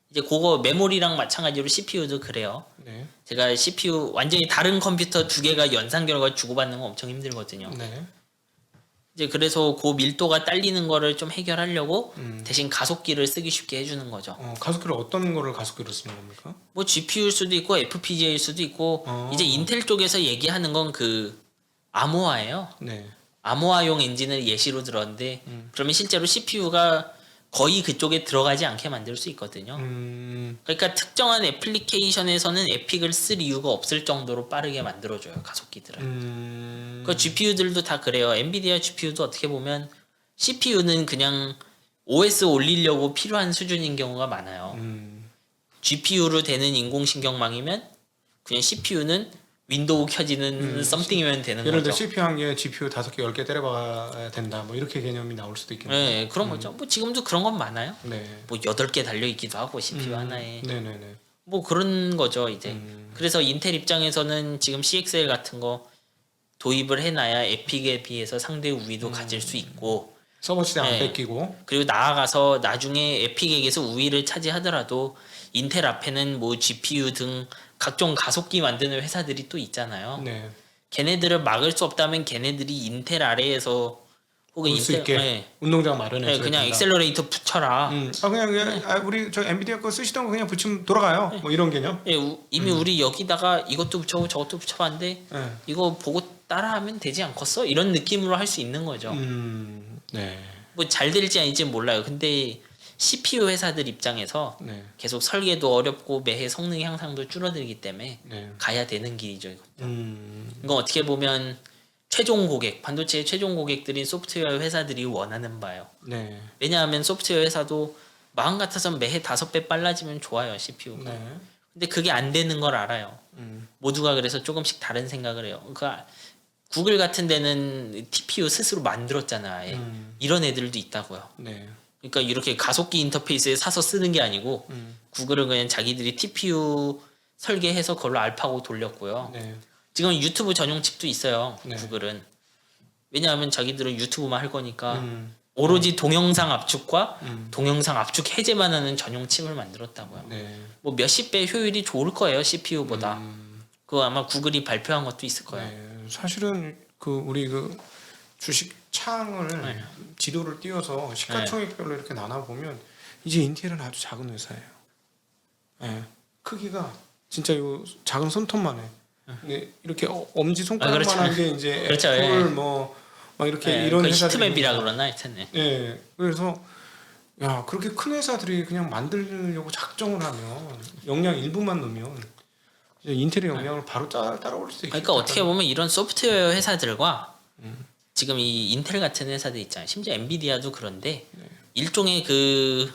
Speaker 2: 이제 그거 메모리랑 마찬가지로 CPU도 그래요.
Speaker 1: 네.
Speaker 2: 제가 CPU 완전히 다른 컴퓨터 두 개가 연산 결과 주고받는 거 엄청 힘들거든요.
Speaker 1: 네.
Speaker 2: 이제 그래서 그 밀도가 딸리는 거를 좀 해결하려고 대신 가속기를 쓰기 쉽게 해주는 거죠.
Speaker 1: 가속기를 어떤 거를 가속기로 쓰는 겁니까?
Speaker 2: 뭐 GPU일 수도 있고 FPGA일 수도 있고 이제 인텔 쪽에서 얘기하는 건 아모아예요.
Speaker 1: 네.
Speaker 2: 아모아용 엔진을 예시로 들었는데 그러면 실제로 CPU가 거의 그쪽에 들어가지 않게 만들 수 있거든요. 그러니까 특정한 애플리케이션에서는 에픽을 쓸 이유가 없을 정도로 빠르게 만들어줘요 가속기들은. 그 GPU들도 다 그래요. 엔비디아 GPU도 어떻게 보면 CPU는 그냥 OS 올리려고 필요한 수준인 경우가 많아요. GPU로 되는 인공신경망이면 그냥 CPU는 윈도우 켜지는 썸띵이면 되는
Speaker 1: 예를
Speaker 2: 거죠.
Speaker 1: 들어 CPU 한 개에 GPU 5개, 10개 때려봐야 된다. 뭐 이렇게 개념이 나올 수도 있겠네요.
Speaker 2: 네, 그런 거죠. 뭐 지금도 그런 건 많아요.
Speaker 1: 네.
Speaker 2: 뭐 8개 달려 있기도 하고 CPU 하나에.
Speaker 1: 네네네.
Speaker 2: 뭐 그런 거죠, 이제. 그래서 인텔 입장에서는 지금 CXL 같은 거 도입을 해놔야 에픽에 비해서 상대 우위도 가질 수 있고
Speaker 1: 서버 시대 안
Speaker 2: 네.
Speaker 1: 뺏기고.
Speaker 2: 그리고 나아가서 나중에 에픽에게서 우위를 차지하더라도 인텔 앞에는 뭐 GPU 등 각종 가속기 만드는 회사들이 또 있잖아요.
Speaker 1: 네.
Speaker 2: 걔네들을 막을 수 없다면 걔네들이 인텔 아래에서 혹은
Speaker 1: 올 수
Speaker 2: 인텔
Speaker 1: 있게
Speaker 2: 네,
Speaker 1: 운동장 마련해
Speaker 2: 네,
Speaker 1: 줘야
Speaker 2: 그냥
Speaker 1: 된다.
Speaker 2: 액셀러레이터 붙여라.
Speaker 1: 우리 저 엔비디아 거 쓰시던 거 그냥 붙이면 돌아가요. 뭐 이런 개념.
Speaker 2: 예, 이미 우리 여기다가 이것도 붙여고 저것도 붙여봤는데
Speaker 1: 네.
Speaker 2: 이거 보고 따라하면 되지 않겠어? 이런 느낌으로 할 수 있는 거죠.
Speaker 1: 네.
Speaker 2: 뭐 잘 될지 아닐지 몰라요. 근데 CPU 회사들 입장에서
Speaker 1: 네.
Speaker 2: 계속 설계도 어렵고 매해 성능 향상도 줄어들기 때문에
Speaker 1: 네.
Speaker 2: 가야 되는 길이죠. 이거.
Speaker 1: 음.
Speaker 2: 이건 어떻게 보면 최종 고객, 반도체의 최종 고객들인 소프트웨어 회사들이 원하는 바예요.
Speaker 1: 네.
Speaker 2: 왜냐하면 소프트웨어 회사도 마음 같아서는 매해 5배 빨라지면 좋아요, CPU가.
Speaker 1: 네.
Speaker 2: 근데 그게 안 되는 걸 알아요. 모두가 그래서 조금씩 다른 생각을 해요. 그러니까 구글 같은 데는 TPU 스스로 만들었잖아요. 아예. 이런 애들도 있다고요.
Speaker 1: 네.
Speaker 2: 그러니까 이렇게 가속기 인터페이스에 사서 쓰는 게 아니고 구글은 그냥 자기들이 TPU 설계해서 그걸로 알파고 돌렸고요.
Speaker 1: 네.
Speaker 2: 지금 유튜브 전용 칩도 있어요.
Speaker 1: 네.
Speaker 2: 구글은. 왜냐하면 자기들은 유튜브만 할 거니까
Speaker 1: 음.
Speaker 2: 오로지 동영상 압축과
Speaker 1: 음.
Speaker 2: 동영상 압축 해제만 하는 전용 칩을 만들었다고요.
Speaker 1: 네.
Speaker 2: 뭐 몇십 배 효율이 좋을 거예요. CPU보다.
Speaker 1: 음.
Speaker 2: 그거 아마 구글이 발표한 것도 있을 거예요.
Speaker 1: 네. 사실은 그 우리 그 주식 창을
Speaker 2: 네.
Speaker 1: 지도를 띄워서 시가총액별로 이렇게 나눠 보면 이제 인텔은 아주 작은 회사예요. 네. 크기가 진짜 요 작은 손톱만 해. 네. 이렇게 엄지 손가락만한
Speaker 2: 그렇죠.
Speaker 1: 게 이제
Speaker 2: 그렇죠.
Speaker 1: 애플 막 이렇게
Speaker 2: 네,
Speaker 1: 이런
Speaker 2: 그
Speaker 1: 회사들이
Speaker 2: 히트맵이라 그러나 하여튼. 네.
Speaker 1: 예. 그래서 야 그렇게 큰 회사들이 그냥 만들려고 작정을 하면 역량 일부만 넣으면 이제 인텔의 역량을 바로 따라올 수 있겠다.
Speaker 2: 그러니까 어떻게 보면 이런 소프트웨어 회사들과 지금 이 인텔 같은 회사들 있잖아요. 심지어 엔비디아도 그런데 일종의 그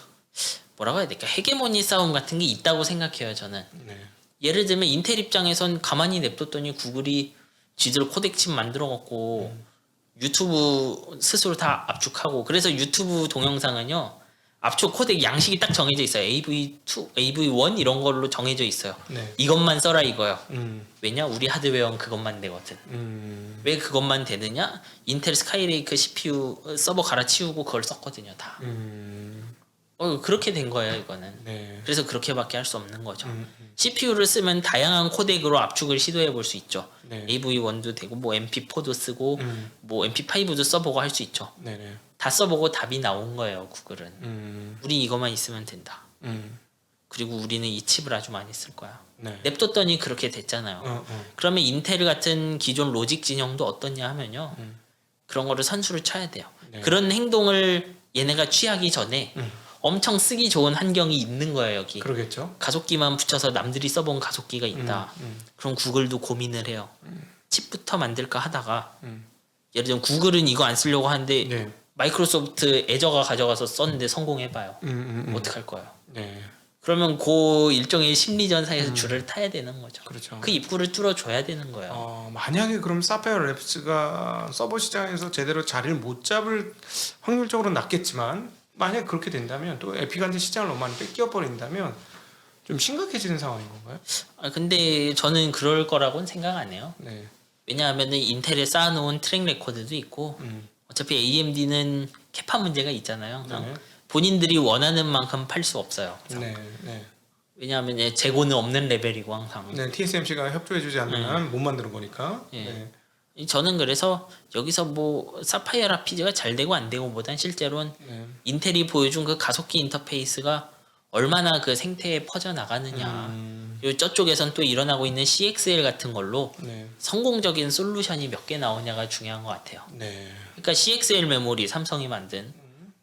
Speaker 2: 뭐라고 해야 될까 헤게모니 싸움 같은 게 있다고 생각해요. 저는.
Speaker 1: 네.
Speaker 2: 예를 들면 인텔 입장에선 가만히 냅뒀더니 구글이 쥐들 코덱칩 만들어갖고 유튜브 스스로 다 압축하고 그래서 유튜브 동영상은요 압축 코덱 양식이 딱 정해져 있어요. AV2, AV1 이런 걸로 정해져 있어요.
Speaker 1: 네.
Speaker 2: 이것만 써라 이거요.
Speaker 1: 음.
Speaker 2: 왜냐? 우리 하드웨어는 그것만 되거든. 왜 그것만 되느냐? 인텔 스카이레이크 CPU 서버 갈아치우고 그걸 썼거든요. 다. 그렇게 된 거예요. 이거는.
Speaker 1: 네.
Speaker 2: 그래서 그렇게밖에 할 수 없는 거죠. CPU를 쓰면 다양한 코덱으로 압축을 시도해 볼 수 있죠.
Speaker 1: 네.
Speaker 2: AV1도 되고 뭐 MP4도 쓰고 뭐 MP5도 써보고 할 수 있죠.
Speaker 1: 네네.
Speaker 2: 다 써보고 답이 나온 거예요. 구글은. 우리 이것만 있으면 된다. 그리고 우리는 이 칩을 아주 많이 쓸 거야.
Speaker 1: 네.
Speaker 2: 냅뒀더니 그렇게 됐잖아요. 그러면 인텔 같은 기존 로직 진영도 어떻냐 하면요. 그런 거를 선수를 쳐야 돼요.
Speaker 1: 네.
Speaker 2: 그런 행동을 얘네가 취하기 전에 엄청 쓰기 좋은 환경이 있는 거예요. 여기.
Speaker 1: 그러겠죠.
Speaker 2: 가속기만 붙여서 남들이 써본 가속기가 있다. 그럼 구글도 고민을 해요. 칩부터 만들까 하다가 예를 들면 구글은 이거 안 쓰려고 하는데
Speaker 1: 네.
Speaker 2: 마이크로소프트 애저가 가져가서 썼는데 성공해봐요. 어떡할 거예요?
Speaker 1: 네.
Speaker 2: 그러면 그 일종의 심리전사에서 줄을 타야 되는 거죠.
Speaker 1: 그렇죠.
Speaker 2: 그 입구를 뚫어줘야 되는 거예요.
Speaker 1: 만약에 그럼 사파이어 랩스가 서버 시장에서 제대로 자리를 못 잡을 확률적으로 낮겠지만 만약 그렇게 된다면 또 에픽한테 시장을 너무 많이 뺏겨 버린다면 좀 심각해지는 상황인 건가요?
Speaker 2: 근데 저는 그럴 거라고는 생각 안 해요.
Speaker 1: 네.
Speaker 2: 왜냐하면 인텔에 쌓아놓은 트랙 레코드도 있고 어차피 AMD는 캐파 문제가 있잖아요.
Speaker 1: 네.
Speaker 2: 본인들이 원하는 만큼 팔 수 없어요.
Speaker 1: 네. 네.
Speaker 2: 왜냐하면 재고는 없는 레벨이고 항상.
Speaker 1: 네. TSMC가 협조해주지 않는 한 못 만드는 거니까.
Speaker 2: 예.
Speaker 1: 네.
Speaker 2: 저는 그래서 여기서 뭐 사파이어 라피즈가 잘 되고 안 되고 보단 실제로는
Speaker 1: 네.
Speaker 2: 인텔이 보여준 그 가속기 인터페이스가 얼마나 그 생태에 퍼져 나가느냐. 요 저쪽에선 또 일어나고 있는 CXL 같은 걸로
Speaker 1: 네.
Speaker 2: 성공적인 솔루션이 몇 개 나오냐가 중요한 것 같아요.
Speaker 1: 네.
Speaker 2: 그러니까 CXL 메모리 삼성이 만든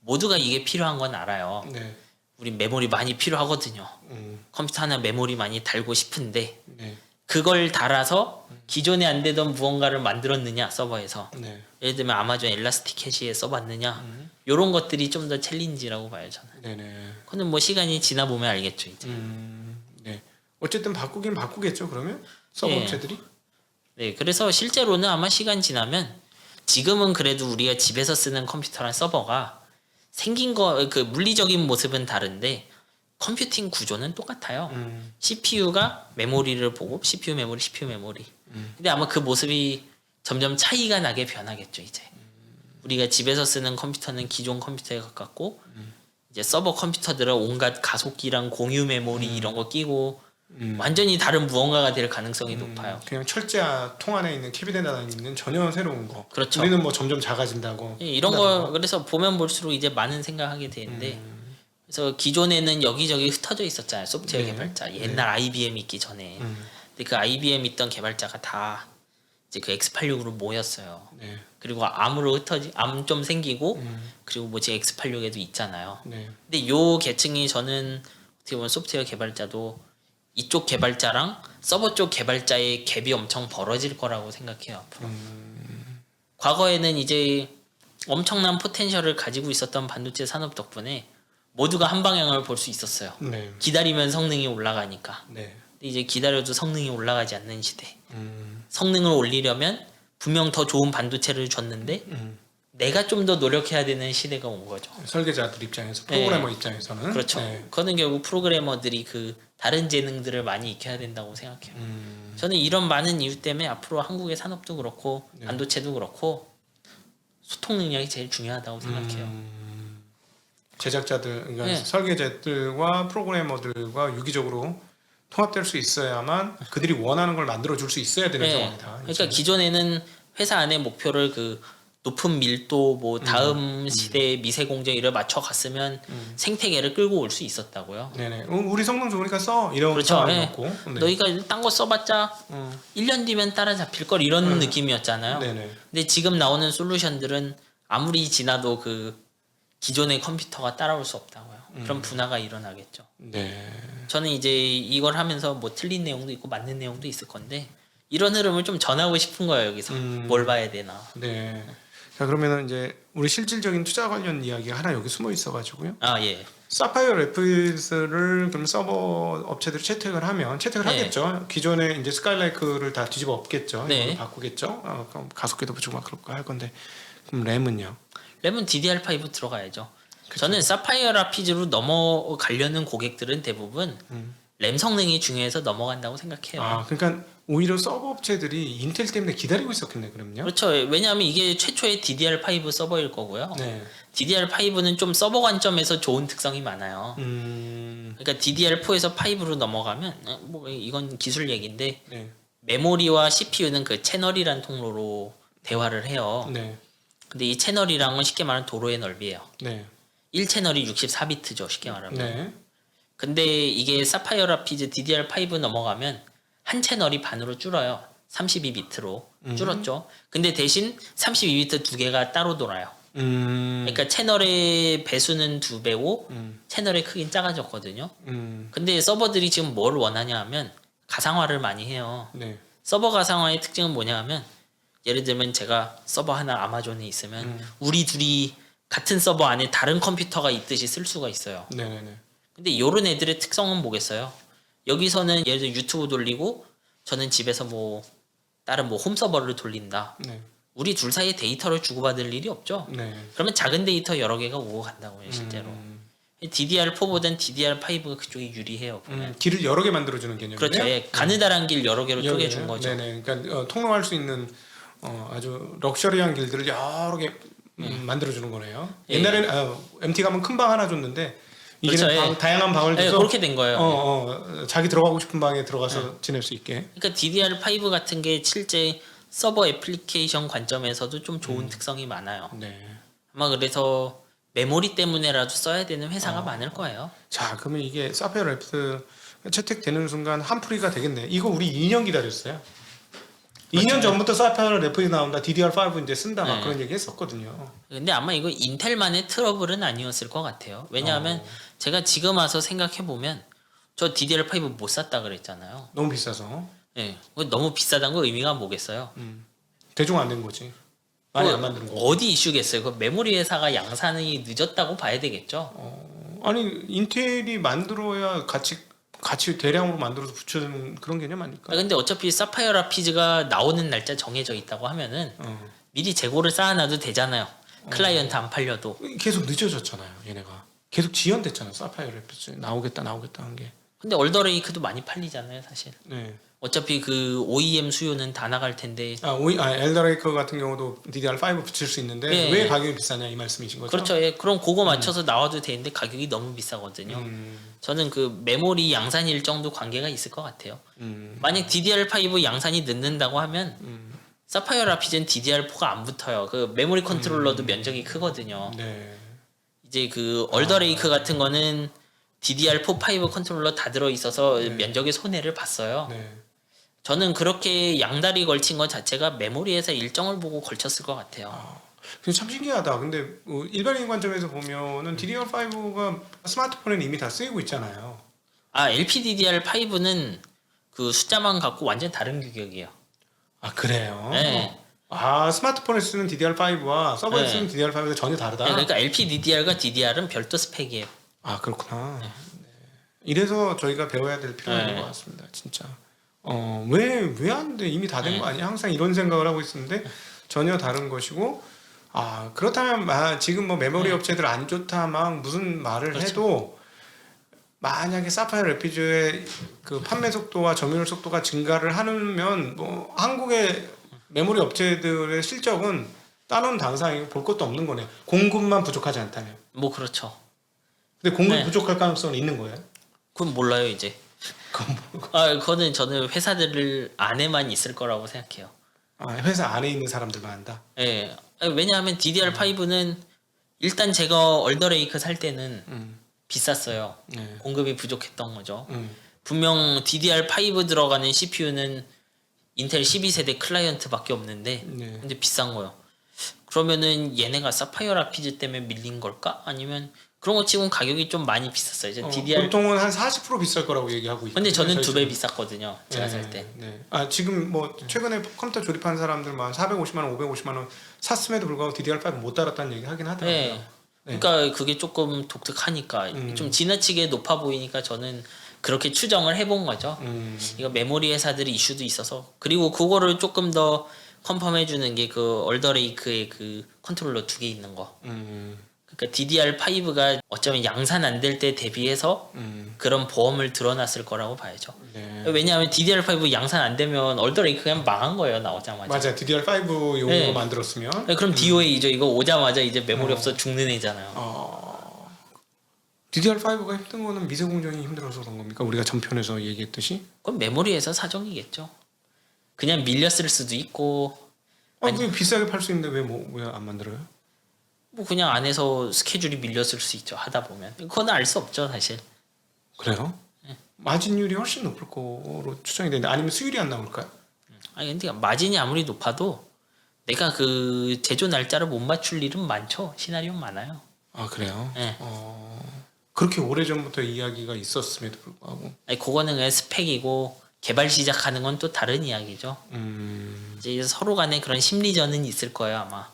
Speaker 2: 모두가 이게 필요한 건 알아요.
Speaker 1: 네.
Speaker 2: 우리 메모리 많이 필요하거든요.
Speaker 1: 음.
Speaker 2: 컴퓨터 하나 메모리 많이 달고 싶은데
Speaker 1: 네.
Speaker 2: 그걸 달아서 기존에 안 되던 무언가를 만들었느냐 서버에서
Speaker 1: 네.
Speaker 2: 예를 들면 아마존 엘라스틱 캐시에 써봤느냐 이런 것들이 좀 더 챌린지라고 봐요 저는.
Speaker 1: 네네.
Speaker 2: 그거는 뭐 시간이 지나 보면 알겠죠 이제.
Speaker 1: 네. 어쨌든 바꾸긴 바꾸겠죠. 그러면 서버
Speaker 2: 예.
Speaker 1: 업체들이.
Speaker 2: 네, 그래서 실제로는 아마 시간 지나면 지금은 그래도 우리가 집에서 쓰는 컴퓨터랑 서버가 생긴 거 그 물리적인 모습은 다른데 컴퓨팅 구조는 똑같아요. CPU가 메모리를 보고 CPU 메모리, CPU 메모리. 근데 아마 그 모습이 점점 차이가 나게 변하겠죠 이제. 우리가 집에서 쓰는 컴퓨터는 기존 컴퓨터에 가깝고 이제 서버 컴퓨터들은 온갖 가속기랑 공유 메모리 이런 거 끼고 완전히 다른 무언가가 될 가능성이 높아요.
Speaker 1: 그냥 철자 통 안에 있는 캐비넷 안에 있는 전혀 새로운 거.
Speaker 2: 그렇죠.
Speaker 1: 우리는 뭐 점점 작아진다고.
Speaker 2: 예, 이런 거 그래서 보면 볼수록 이제 많은 생각하게 되는데 그래서 기존에는 여기저기 흩어져 있었잖아요 소프트웨어
Speaker 1: 네.
Speaker 2: 개발자 옛날 IBM 있기 전에 근데 그 IBM 있던 개발자가 다 이제 그 X86으로 모였어요.
Speaker 1: 네.
Speaker 2: 그리고 암 좀 생기고 그리고 뭐지 X86에도 있잖아요.
Speaker 1: 네.
Speaker 2: 근데 요 계층이 저는 어떻게 보면 소프트웨어 개발자도 이쪽 개발자랑 서버 쪽 개발자의 갭이 엄청 벌어질 거라고 생각해요. 앞으로. 과거에는 이제 엄청난 포텐셜을 가지고 있었던 반도체 산업 덕분에 모두가 한 방향을 볼 수 있었어요.
Speaker 1: 네.
Speaker 2: 기다리면 성능이 올라가니까.
Speaker 1: 네.
Speaker 2: 근데 이제 기다려도 성능이 올라가지 않는 시대. 성능을 올리려면 분명 더 좋은 반도체를 줬는데 내가 좀 더 노력해야 되는 시대가 온 거죠.
Speaker 1: 설계자들 입장에서 프로그래머 입장에서는
Speaker 2: 그렇죠.
Speaker 1: 네.
Speaker 2: 그거는 결국 프로그래머들이 그 다른 재능들을 많이 익혀야 된다고 생각해요. 저는 이런 많은 이유 때문에 앞으로 한국의 산업도 그렇고 반도체도 그렇고 소통 능력이 제일 중요하다고 생각해요.
Speaker 1: 제작자들, 그러니까
Speaker 2: 네.
Speaker 1: 설계자들과 프로그래머들과 유기적으로 통합될 수 있어야만 그들이 원하는 걸 만들어 줄 수 있어야 되는
Speaker 2: 네.
Speaker 1: 상황이다.
Speaker 2: 그러니까
Speaker 1: 이제는.
Speaker 2: 기존에는 회사 안에 목표를 그 높은 밀도 뭐 다음 시대의 미세 공정 이를 맞춰 갔으면 생태계를 끌고 올 수 있었다고요.
Speaker 1: 네네. 우리 성능 좋으니까 써 이런
Speaker 2: 그렇죠.
Speaker 1: 상황이었고. 네.
Speaker 2: 너희가 딴 거 써봤자 1년 뒤면 따라잡힐 걸 이런 느낌이었잖아요.
Speaker 1: 네네.
Speaker 2: 근데 지금 나오는 솔루션들은 아무리 지나도 그 기존의 컴퓨터가 따라올 수 없다고요. 그런 분화가 일어나겠죠.
Speaker 1: 네.
Speaker 2: 저는 이제 이걸 하면서 뭐 틀린 내용도 있고 맞는 내용도 있을 건데 이런 흐름을 좀 전하고 싶은 거예요. 여기서 뭘 봐야 되나.
Speaker 1: 네. 자 그러면은 이제 우리 실질적인 투자 관련 이야기가 하나 여기 숨어 있어가지고요.
Speaker 2: 아 예.
Speaker 1: 사파이어 래피드스를 그럼 서버 업체들이 채택을
Speaker 2: 네.
Speaker 1: 하겠죠. 기존에 이제 스카이라이크를 다 뒤집어 엎겠죠.
Speaker 2: 네.
Speaker 1: 이걸로 바꾸겠죠. 그럼 가속기도 붙이고 막 그럴 거 할 건데 그럼 램은요?
Speaker 2: 램은 DDR5 들어가야죠. 저는 사파이어 라피즈로 넘어가려는 고객들은 대부분 램 성능이 중요해서 넘어간다고 생각해요.
Speaker 1: 아 그러니까 오히려 서버 업체들이 인텔 때문에 기다리고 있었겠네 그럼요.
Speaker 2: 그렇죠. 왜냐하면 이게 최초의 DDR5 서버일 거고요.
Speaker 1: 네.
Speaker 2: DDR5는 좀 서버 관점에서 좋은 특성이 많아요. 그러니까 DDR4에서 5로 넘어가면 뭐 이건 기술 얘기인데
Speaker 1: 네.
Speaker 2: 메모리와 CPU는 그 채널이란 통로로 대화를 해요.
Speaker 1: 네.
Speaker 2: 근데 이 채널이랑은 쉽게 말하면 도로의 넓이에요.
Speaker 1: 네.
Speaker 2: 1채널이 64비트죠. 쉽게 말하면.
Speaker 1: 네.
Speaker 2: 근데 이게 사파이어 라피즈 DDR5 넘어가면 한 채널이 반으로 줄어요. 32비트로 줄었죠. 근데 대신 32비트 두 개가 따로 돌아요. 그러니까 채널의 배수는 2배고 채널의 크기는 작아졌거든요. 근데 서버들이 지금 뭘 원하냐 하면 가상화를 많이 해요.
Speaker 1: 네.
Speaker 2: 서버 가상화의 특징은 뭐냐 하면 예를 들면 제가 서버 하나 아마존에 있으면 우리 둘이 같은 서버 안에 다른 컴퓨터가 있듯이 쓸 수가 있어요.
Speaker 1: 네네네.
Speaker 2: 근데 이런 애들의 특성은 뭐겠어요? 여기서는 예를 들어 유튜브 돌리고 저는 집에서 뭐 다른 뭐 홈 서버를 돌린다.
Speaker 1: 네.
Speaker 2: 우리 둘 사이에 데이터를 주고받을 일이 없죠.
Speaker 1: 네.
Speaker 2: 그러면 작은 데이터 여러 개가 오고 간다고요, 실제로. DDR4보다는 DDR5가 그쪽이 유리해요. 보면.
Speaker 1: 길을 여러 개 만들어주는 개념이네요.
Speaker 2: 그렇죠. 예, 가느다란 길 여러 개로
Speaker 1: 여러
Speaker 2: 쪼개준
Speaker 1: 개요?
Speaker 2: 거죠.
Speaker 1: 네네. 그러니까 통로할 수 있는 아주 럭셔리한 길들을 여러 개 만들어주는 거네요.
Speaker 2: 예.
Speaker 1: 옛날에는 MT 가면 큰 방 하나 줬는데 이제는
Speaker 2: 그렇죠, 예.
Speaker 1: 다양한 방을
Speaker 2: 예,
Speaker 1: 줘서
Speaker 2: 그렇게 된 거예요.
Speaker 1: 자기 들어가고 싶은 방에 들어가서 지낼 수 있게.
Speaker 2: 그러니까 DDR5 같은 게 실제 서버 애플리케이션 관점에서도 좀 좋은 특성이 많아요.
Speaker 1: 네.
Speaker 2: 아마 그래서 메모리 때문에라도 써야 되는 회사가 많을 거예요.
Speaker 1: 자, 그러면 이게 사파이어 랩스 채택되는 순간 한풀이가 되겠네. 이거 우리 2년 기다렸어요. 2년 전부터 사파이어 랩이 나온다. DDR5 이제 쓴다. 막
Speaker 2: 네.
Speaker 1: 그런 얘기 했었거든요.
Speaker 2: 근데 아마 이거 인텔만의 트러블은 아니었을 것 같아요. 왜냐하면 제가 지금 와서 생각해 보면 저 DDR5 못 샀다 그랬잖아요.
Speaker 1: 너무 비싸서.
Speaker 2: 예, 너무 비싸다는 거 의미가 뭐겠어요?
Speaker 1: 대중 안 된 거지. 많이 안 만드는 거.
Speaker 2: 어디 이슈겠어요? 그 메모리 회사가 양산이 늦었다고 봐야 되겠죠.
Speaker 1: 아니 인텔이 만들어야 같이 대량으로 만들어서 붙여주는 그런 개념 아닐까?
Speaker 2: 근데 어차피 사파이어 라피즈가 나오는 날짜 정해져 있다고 하면은 미리 재고를 쌓아놔도 되잖아요. 클라이언트 안 팔려도.
Speaker 1: 계속 늦어졌잖아요. 얘네가 계속 지연됐잖아. 사파이어 랩스 나오겠다 한 게.
Speaker 2: 근데 얼더레이크도 많이 팔리잖아요, 사실.
Speaker 1: 네.
Speaker 2: 어차피 그 OEM 수요는 다 나갈 텐데.
Speaker 1: 엘더레이커 같은 경우도 DDR5 붙일 수 있는데
Speaker 2: 네.
Speaker 1: 왜 가격이 비싸냐 이 말씀이신 거죠?
Speaker 2: 그렇죠. 예. 그럼 그거 맞춰서 나와도 되는데 가격이 너무 비싸거든요. 저는 그 메모리 양산 일정도 관계가 있을 것 같아요. 만약 DDR5 양산이 늦는다고 하면 사파이어 라피즈는 DDR4가 안 붙어요. 그 메모리 컨트롤러도 면적이 크거든요.
Speaker 1: 네.
Speaker 2: 이제 그 얼더레이크 같은 거는 DDR4, 5 컨트롤러 다 들어 있어서 면적의 손해를 봤어요.
Speaker 1: 네.
Speaker 2: 저는 그렇게 양다리 걸친 것 자체가 메모리에서 일정을 보고 걸쳤을 것 같아요.
Speaker 1: 근데 참 신기하다. 근데 일반인 관점에서 보면은 DDR5가 스마트폰에는 이미 다 쓰이고 있잖아요.
Speaker 2: LPDDR5는 그 숫자만 갖고 완전 다른 규격이에요.
Speaker 1: 아 그래요?
Speaker 2: 네.
Speaker 1: 스마트폰에 쓰는 DDR5와 서버에
Speaker 2: 네.
Speaker 1: 쓰는 DDR5가 전혀 다르다.
Speaker 2: 그러니까 LPDDR과 DDR은 별도 스펙이에요.
Speaker 1: 아 그렇구나. 네. 이래서 저희가 배워야 될 필요가 있는
Speaker 2: 네.
Speaker 1: 것 같습니다. 진짜. 왜 안 돼? 이미 다 된 거 아니야? 항상 이런 생각을 하고 있었는데 전혀 다른 것이고 아 그렇다면 지금 뭐 메모리 업체들 안 좋다 막 무슨 말을
Speaker 2: 그렇죠.
Speaker 1: 해도 만약에 사파이어 래피즈의 그 판매 속도와 점유율 속도가 증가를 하면 뭐 한국의 메모리 업체들의 실적은 따놓은 당상이고 볼 것도 없는 거네요. 공급만 부족하지 않다면.
Speaker 2: 뭐 그렇죠.
Speaker 1: 근데 공급
Speaker 2: 네.
Speaker 1: 부족할 가능성은 있는 거예요.
Speaker 2: 그건 몰라요 이제. 그거는 저는 회사들 안에만 있을 거라고 생각해요.
Speaker 1: 아, 회사 안에 있는 사람들만 한다.
Speaker 2: 예. 왜냐하면 DDR5는 일단 제가 얼더레이크 살 때는 비쌌어요.
Speaker 1: 네.
Speaker 2: 공급이 부족했던 거죠. 분명 DDR5 들어가는 CPU는 인텔 12세대 클라이언트밖에 없는데
Speaker 1: 네.
Speaker 2: 근데 비싼 거요. 그러면은 얘네가 사파이어 라피즈 때문에 밀린 걸까? 아니면 그런 거 치고는 가격이 좀 많이 비쌌어요. 이제 DDR
Speaker 1: 보통은 한 40% 비쌀 거라고 얘기하고 있고.
Speaker 2: 근데 저는 2배 비쌌거든요. 제가 살 때.
Speaker 1: 네. 아 지금 뭐 최근에 컴퓨터 조립하는 사람들만 450만 원, 550만 원 샀음에도 불구하고 DDR5 못 달았다는 얘기 하긴 하더라고요.
Speaker 2: 네. 그러니까 그게 조금 독특하니까 좀 지나치게 높아 보이니까 저는 그렇게 추정을 해본 거죠. 이거 메모리 회사들이 이슈도 있어서 그리고 그거를 조금 더 컨펌해 주는 게 그 얼더레이크의 그 컨트롤러 2개 있는 거. 그러니까 DDR5가 어쩌면 양산 안 될 때 대비해서 그런 보험을 들어놨을 거라고 봐야죠.
Speaker 1: 네.
Speaker 2: 왜냐하면 DDR5 양산 안 되면 얼더레이크 그냥 망한 거예요 나오자마자.
Speaker 1: 맞아. DDR5 용으로
Speaker 2: 네.
Speaker 1: 만들었으면.
Speaker 2: 네, 그럼 DOA죠. 이거 오자마자 이제 메모리 없어 죽는 애잖아요.
Speaker 1: DDR5가 힘든 거는 미세 공정이 힘들어서 그런 겁니까? 우리가 전편에서 얘기했듯이.
Speaker 2: 그건 메모리에서 사정이겠죠. 그냥 밀렸을 수도 있고
Speaker 1: 왜 비싸게 팔 수 있는데 왜 안 만들어요?
Speaker 2: 뭐 그냥 안에서 스케줄이 밀렸을 수 있죠. 하다 보면 그건 알 수 없죠 사실.
Speaker 1: 그래요? 마진율이 훨씬 높을 거로 추정이 되는데 아니면 수율이 안 나올까요?
Speaker 2: 아니 근데 마진이 아무리 높아도 내가 그 제조 날짜를 못 맞출 일은 많죠. 시나리오 많아요.
Speaker 1: 아 그래요?
Speaker 2: 네.
Speaker 1: 그렇게 오래전부터 이야기가 있었음에도 불구하고
Speaker 2: 아니 그거는 그냥 스펙이고 개발 시작하는 건 또 다른 이야기죠. 이제 서로 간에 그런 심리전은 있을 거예요 아마.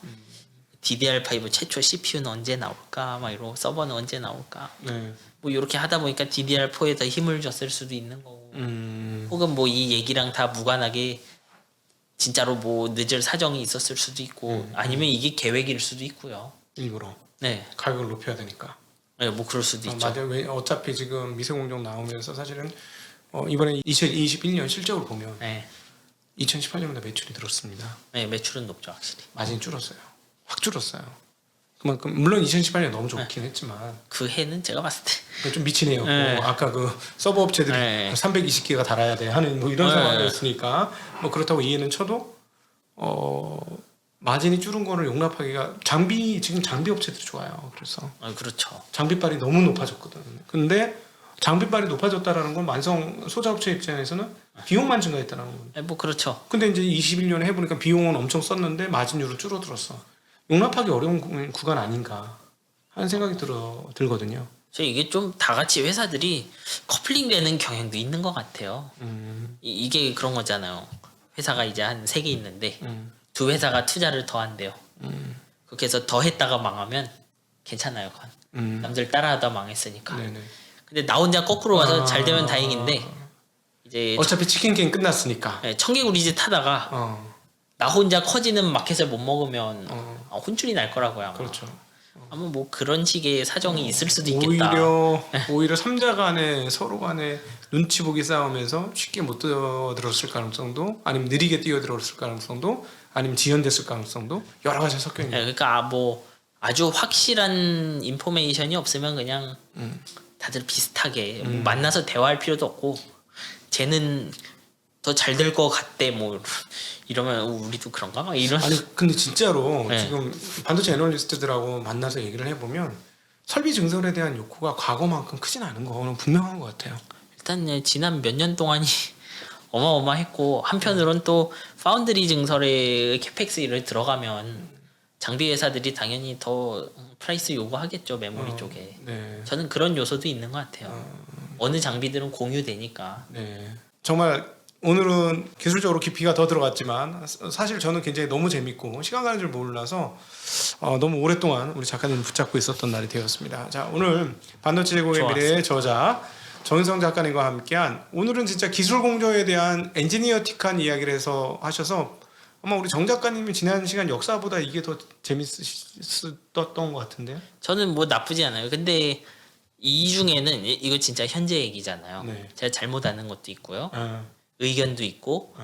Speaker 2: DDR5 최초 CPU는 언제 나올까? 막 이러고 서버는 언제 나올까?
Speaker 1: 네.
Speaker 2: 뭐 이렇게 하다 보니까 DDR4에 더 힘을 줬을 수도 있는 거고. 혹은 뭐 이 얘기랑 다 무관하게 진짜로 뭐 늦을 사정이 있었을 수도 있고 아니면 이게 계획일 수도 있고요.
Speaker 1: 일부러
Speaker 2: 네.
Speaker 1: 가격을 높여야 되니까.
Speaker 2: 네, 뭐 그럴 수도 있죠.
Speaker 1: 맞아요. 어차피 지금 미세공정 나오면서 사실은 이번에 2021년 실적을 보면
Speaker 2: 네.
Speaker 1: 2018년보다 매출이 늘었습니다.
Speaker 2: 네, 매출은 높죠, 확실히.
Speaker 1: 마진이 줄었어요. 확 줄었어요. 그만큼 물론 2018년 너무 좋긴 했지만
Speaker 2: 그 해는 제가 봤을 때
Speaker 1: 좀 미친 해였고
Speaker 2: 네.
Speaker 1: 아까 그 서버 업체들이
Speaker 2: 네.
Speaker 1: 320개가 달아야 돼 하는 뭐 이런
Speaker 2: 네.
Speaker 1: 상황이었으니까 뭐 그렇다고 이해는 쳐도 마진이 줄은 거를 용납하기가 지금 장비 업체들이 좋아요. 그래서
Speaker 2: 그렇죠.
Speaker 1: 장비빨이 너무 높아졌거든. 근데 장비빨이 높아졌다라는 건 완성 소자업체 입장에서는 비용만 증가했다는 거예요.
Speaker 2: 네, 뭐 그렇죠.
Speaker 1: 근데 이제 21년에 해보니까 비용은 엄청 썼는데 마진율은 줄어들었어. 용납하기 어려운 구간 아닌가 하는 생각이 들거든요.
Speaker 2: 이게 좀 다 같이 회사들이 커플링 되는 경향도 있는 것 같아요. 이게 그런 거잖아요. 회사가 이제 한 3개 있는데 두 회사가 투자를 더 한대요. 그렇게 해서 더 했다가 망하면 괜찮아요. 그건. 남들 따라하다 망했으니까.
Speaker 1: 네네.
Speaker 2: 근데 나 혼자 거꾸로 와서 잘 되면 다행인데 이제
Speaker 1: 어차피 치킨 게임 끝났으니까.
Speaker 2: 청개구리짓 하다가 나 혼자 커지는 마켓을 못 먹으면 혼쭐이 날 거라고요. 아마.
Speaker 1: 그렇죠.
Speaker 2: 아마 뭐 그런 식의 사정이 있을 수도 있겠다.
Speaker 1: 오히려 삼자 간에 서로 간에 눈치 보기 싸우면서 쉽게 못 뛰어들었을 가능성도 아니면 느리게 뛰어들었을 가능성도 아니면 지연됐을 가능성도 여러 가지 섞여 있는.
Speaker 2: 그러니까 뭐 아주 확실한 인포메이션이 없으면 그냥 다들 비슷하게 뭐 만나서 대화할 필요도 없고 쟤는 더 잘 될 것 같대 뭐 이러면 우리도 그런가 막 이런.
Speaker 1: 아니 근데 진짜로
Speaker 2: 네.
Speaker 1: 지금 반도체 애널리스트들하고 만나서 얘기를 해보면 설비 증설에 대한 욕구가 과거만큼 크진 않은 거는 분명한 것 같아요.
Speaker 2: 일단 지난 몇 년 동안이 어마어마했고 한편으론 또 파운드리 증설에 캐펙스를 들어가면 장비 회사들이 당연히 더 프라이스 요구하겠죠 메모리 쪽에.
Speaker 1: 네.
Speaker 2: 저는 그런 요소도 있는 것 같아요. 어느 장비들은 공유되니까.
Speaker 1: 네. 정말 오늘은 기술적으로 깊이가 더 들어갔지만 사실 저는 굉장히 너무 재밌고 시간 가는 줄 몰라서 너무 오랫동안 우리 작가님 붙잡고 있었던 날이 되었습니다. 자, 오늘 반도체 제공의 미래의 저자 정인성 작가님과 함께한 오늘은 진짜 기술 공조에 대한 엔지니어틱한 이야기를 해서 하셔서 아마 우리 정 작가님이 지난 시간 역사보다 이게 더 재밌었던 것 같은데요.
Speaker 2: 저는 뭐 나쁘지 않아요. 근데 이 중에는 이거 진짜 현재 얘기잖아요.
Speaker 1: 네.
Speaker 2: 제가 잘못 아는 것도 있고요.
Speaker 1: 아,
Speaker 2: 의견도 있고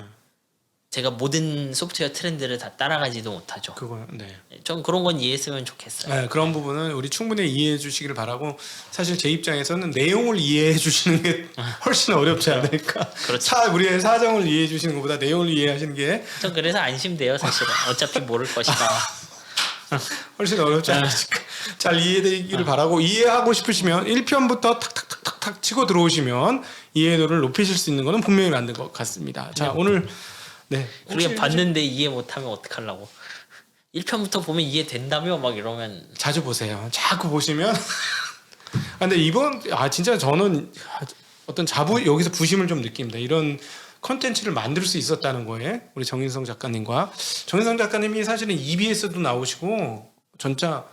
Speaker 2: 제가 모든 소프트웨어 트렌드를 다 따라가지도 못하죠.
Speaker 1: 그거 네.
Speaker 2: 좀 그런 건 이해했으면 좋겠어요.
Speaker 1: 네, 그런 부분은 우리 충분히 이해해 주시기를 바라고 사실 제 입장에서는 내용을 이해해 주시는 게 훨씬 어렵지 않을까.
Speaker 2: 그렇죠.
Speaker 1: 우리의 사정을 이해해 주시는 것보다 내용을 이해하시는 게
Speaker 2: 전 그래서 안심돼요, 사실은. 어차피 모를 것이다.
Speaker 1: 훨씬 어렵지 않으실까. 잘 이해되기를 바라고 이해하고 싶으시면 1편부터 탁탁탁탁탁 치고 들어오시면 이해도를 높이실 수 있는 것은 분명히 맞는 것 같습니다. 자, 오늘 네.
Speaker 2: 그렇게 봤는데 이해 못하면 어떡하려고. 1편부터 보면 이해된다며 막 이러면
Speaker 1: 자주 보세요. 자꾸 보시면. 근데 이번 진짜 저는 어떤 여기서 부심을 좀 느낍니다. 이런 컨텐츠를 만들 수 있었다는 거에 우리 정인성 작가님과 정인성 작가님이 사실은 EBS도 나오시고 진짜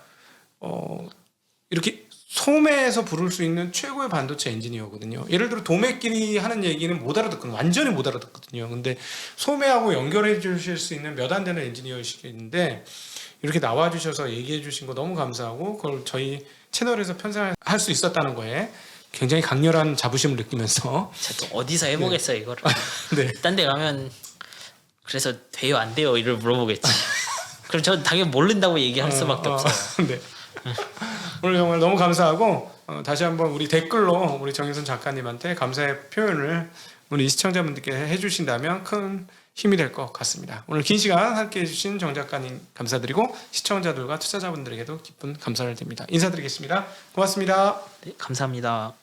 Speaker 1: 이렇게 소매에서 부를 수 있는 최고의 반도체 엔지니어거든요. 예를 들어 도매끼리 하는 얘기는 못 알아듣거든요. 완전히 못 알아듣거든요. 근데 소매하고 연결해 주실 수 있는 몇 안 되는 엔지니어이시겠는데 이렇게 나와 주셔서 얘기해 주신 거 너무 감사하고 그걸 저희 채널에서 편성할 수 있었다는 거에 굉장히 강렬한 자부심을 느끼면서
Speaker 2: 제가 또 어디서 해보겠어요, 이거를.
Speaker 1: 네.
Speaker 2: 딴 데 가면 그래서 돼요 안 돼요 이를 물어보겠지. 그럼 저 당연히 모른다고 얘기할 수밖에 없어요.
Speaker 1: 네. 오늘 정말 너무 감사하고 다시 한번 우리 댓글로 우리 정인선 작가님한테 감사의 표현을 우리 시청자분들께 해주신다면 큰 힘이 될 것 같습니다. 오늘 긴 시간 함께 해주신 정 작가님 감사드리고 시청자들과 투자자분들에게도 깊은 감사를 드립니다. 인사드리겠습니다. 고맙습니다.
Speaker 2: 네, 감사합니다.